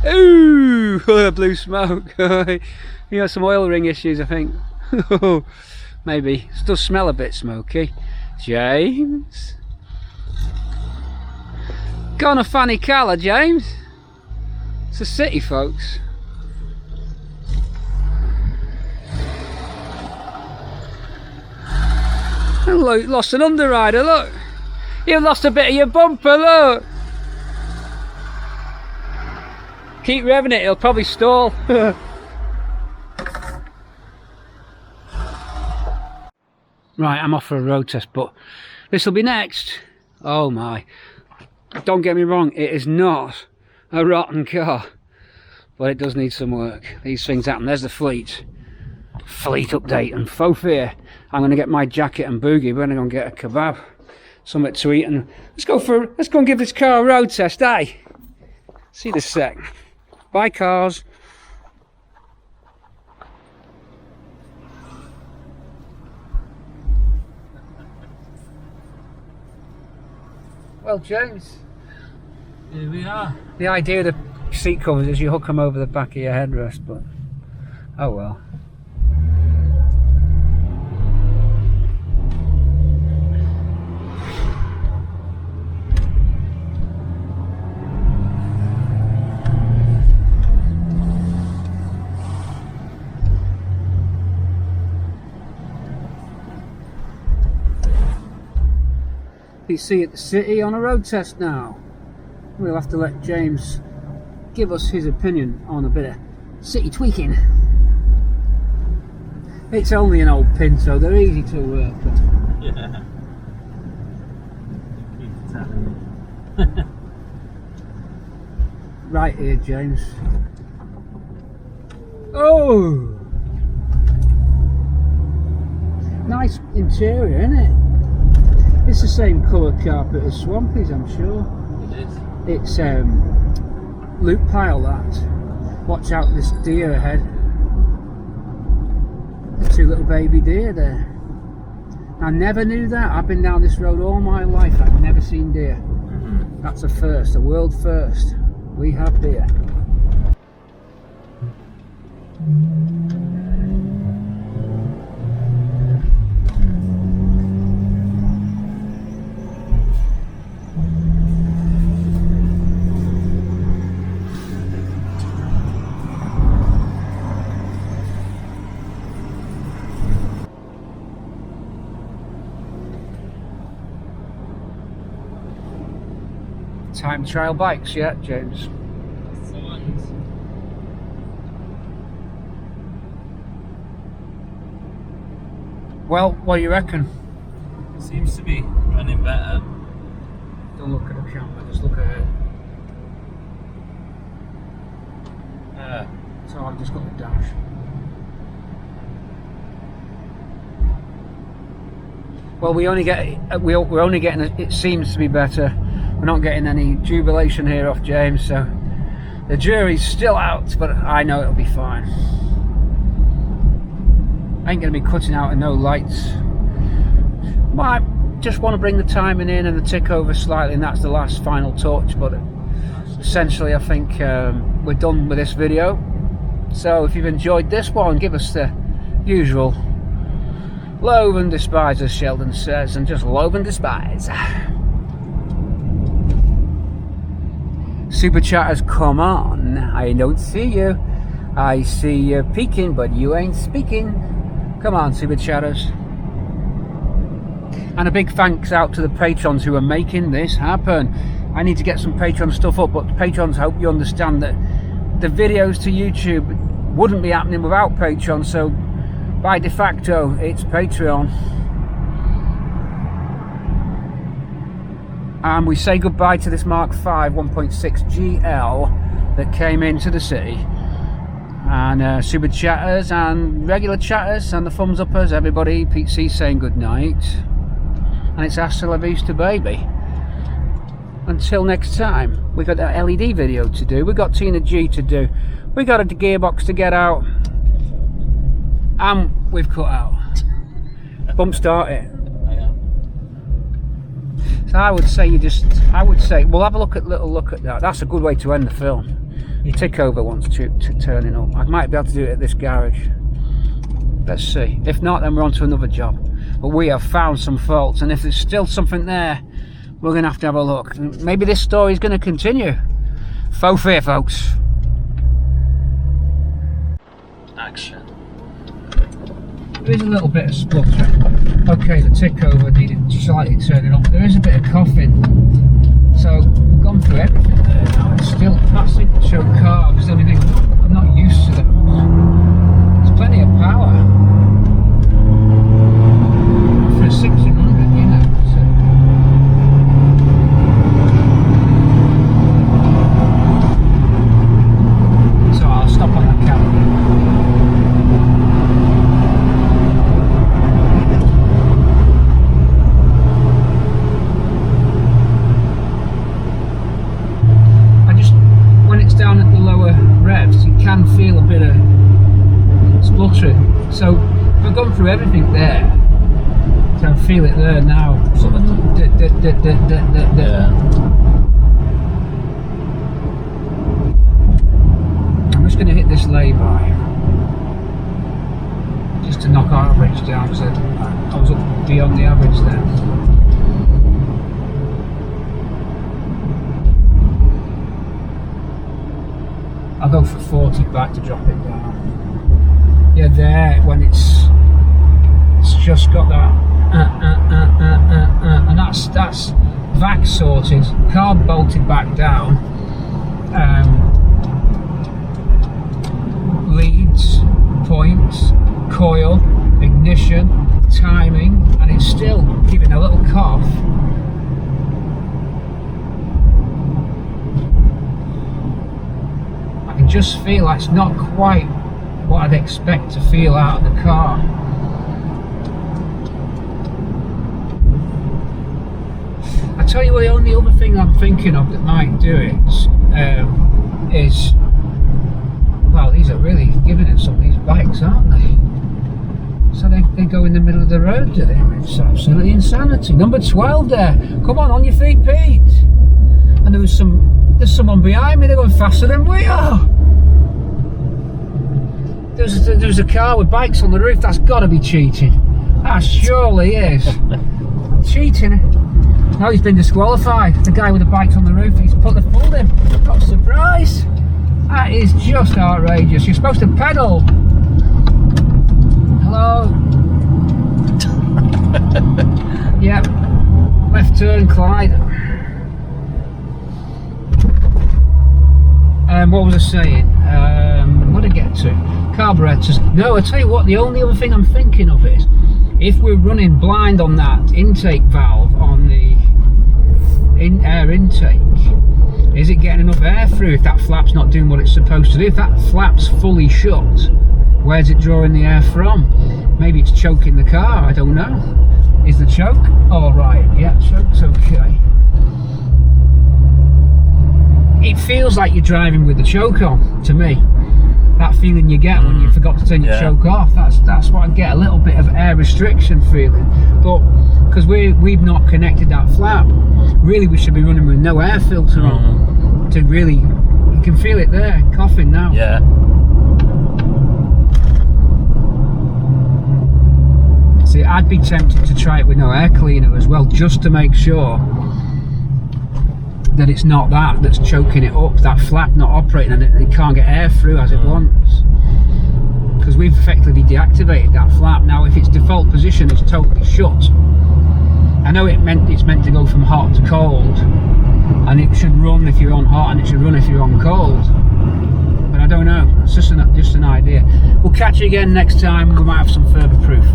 A: Ooh, blue smoke. You got some oil ring issues, I think. Maybe. It does smell a bit smoky. James. Got on a funny colour, James. It's a city, folks. And look, lost an underrider, look. You've lost a bit of your bumper, look. Keep revving it, it'll probably stall. Right, I'm off for a road test, but this will be next. Oh my. Don't get me wrong, it is not a rotten car, but it does need some work. These things happen. There's the fleet update, and faux fear, I'm going to get my jacket and boogie. We're going to go and get a kebab, something to eat, and let's go and give this car a road test, eh? See this sec. Bye, cars. Well, James,
B: here we are.
A: The idea of the seat covers is you hook them over the back of your headrest, but oh well. PC at the city on a road test now. We'll have to let James give us his opinion on a bit of city tweaking. It's only an old Pinto, they're easy to work on.
B: Yeah.
A: Right here, James. Oh! Nice interior, isn't it? It's the same colour carpet as Swampy's, I'm sure.
B: It is.
A: It's loop pile, that. Watch out, this deer ahead. The two little baby deer there. I never knew that. I've been down this road all my life. I've never seen deer.
B: Mm-hmm.
A: That's a first, a world first. We have deer. Time trial bikes yet, James? Well, what do you reckon?
B: Seems to be running better.
A: Don't look at the camera, just look ahead. So I've just got the dash. Well, we're only getting. It seems to be better. We're not getting any jubilation here off James, so the jury's still out, but I know it'll be fine. I ain't going to be cutting out of no lights. Might just want to bring the timing in and the tick over slightly, and that's the last final touch, but essentially I think we're done with this video. So if you've enjoyed this one, give us the usual loathe and despise, as Sheldon says, and just loathe and despise. Super chatters, come on. I don't see you. I see you peeking, but you ain't speaking. Come on, super chatters. And a big thanks out to the patrons who are making this happen. I need to get some Patreon stuff up, but the patrons, I hope you understand that the videos to YouTube wouldn't be happening without Patreon, so by de facto it's Patreon. And we say goodbye to this Mk5 1.6 GL that came into the city. And super chatters and regular chatters and the thumbs uppers, everybody, Pete C saying good night. And it's hasta la vista, baby. Until next time, we got that LED video to do, we got Tina G to do, we got a gearbox to get out, and we've cut out. Bump start it. So I would say we'll have a little look at that. That's a good way to end the film. You tick over once to turning up. I might be able to do it at this garage. Let's see. If not, then we're on to another job. But we have found some faults, and if there's still something there, we're going to have a look. Maybe this story is going to continue. Faux fear, folks.
B: Action.
A: There is a little bit of spluttering. Okay, the tick over needed slightly turning up. There is a bit of coughing. So we've gone through everything there now. It's still classic show carbs. The only thing I'm not used to those. There's plenty of power for a 1600, you know. So I'll stop on that camera. Down at the lower revs, you can feel a bit of spluttering. So I've gone through everything there, so I feel it there now. Sort of I'm just going to hit this lay-by just to knock our average down, because I was up beyond the average there. I'll go for 40 back to drop it down. Yeah, there, when it's just got that and that's vac sorted, carb bolted back down, leads, points, coil, ignition, timing, and it's still giving a little cough. I can just feel that's not quite what I'd expect to feel out of the car. I tell you what, the only other thing I'm thinking of that might do it is, well, these are really giving it some, these bikes, aren't they? So they go in the middle of the road, do they? It's absolutely insanity. Number 12 there. Come on your feet, Pete. And there's someone behind me, they're going faster than we are. There's a car with bikes on the roof, that's got to be cheating. That surely is. Cheating. No, he's been disqualified. The guy with the bikes on the roof, he's fooled him. What a surprise. That is just outrageous. You're supposed to pedal. Hello. Yep. Left turn, Clyde. What was I saying? What did I get to? Carburetors. No, I tell you what, the only other thing I'm thinking of is, if we're running blind on that intake valve on the air intake, is it getting enough air through if that flap's not doing what it's supposed to do? If that flap's fully shut, where's it drawing the air from? Maybe it's choking the car, I don't know. Is the choke all right? Yeah, choke's okay. It feels like you're driving with the choke on, to me. That feeling you get when you forgot to turn your choke off, that's what I get, a little bit of air restriction feeling. But because we've not connected that flap, really we should be running with no air filter on to really, you can feel it there, coughing now.
B: Yeah.
A: See, I'd be tempted to try it with no air cleaner as well, just to make sure that it's not that's choking it up, that flap not operating and it can't get air through as it wants. Because we've effectively deactivated that flap. Now if its default position is totally shut, I know it's meant to go from hot to cold, and it should run if you're on hot and it should run if you're on cold. But I don't know, it's just an idea. We'll catch you again next time, we might have some further proof.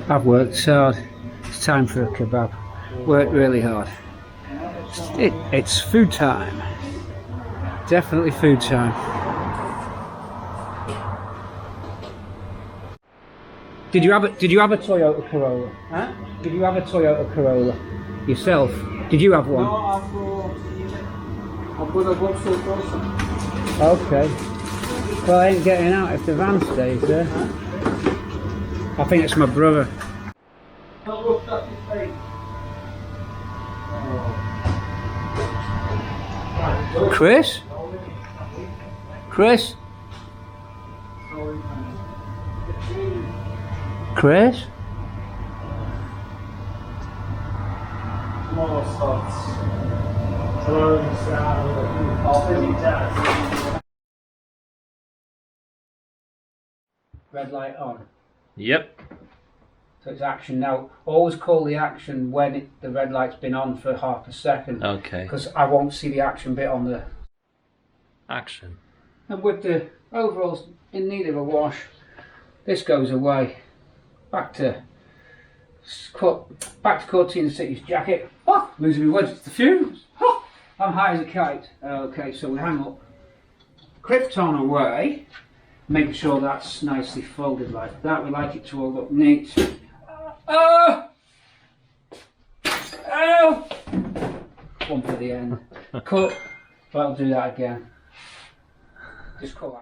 A: I've worked hard, it's time for a kebab. Worked really hard. It's food time. Definitely food time. Did you have a Toyota Corolla? Huh? Did you have a Toyota Corolla yourself? Did you have one?
C: No, I've got a Vauxhall Corsa.
A: Okay. Well, I ain't getting out if the van stays there. I think it's my brother. Chris? Chris? Chris? Red light on.
B: Yep.
A: So it's action now. Always call the action when the red light's been on for half a second.
B: Okay.
A: Because I won't see the action bit on the
B: Action.
A: And with the overalls in need of a wash, this goes away. Back to Cortina City's jacket. Oh, losing my words, it's the fumes. Oh, I'm high as a kite. Okay, so we hang up Krypton away, make sure that's nicely folded like that. We like it to all look neat. Oh! Oh! One for the end. Cut. But I'll do that again. Just cut that.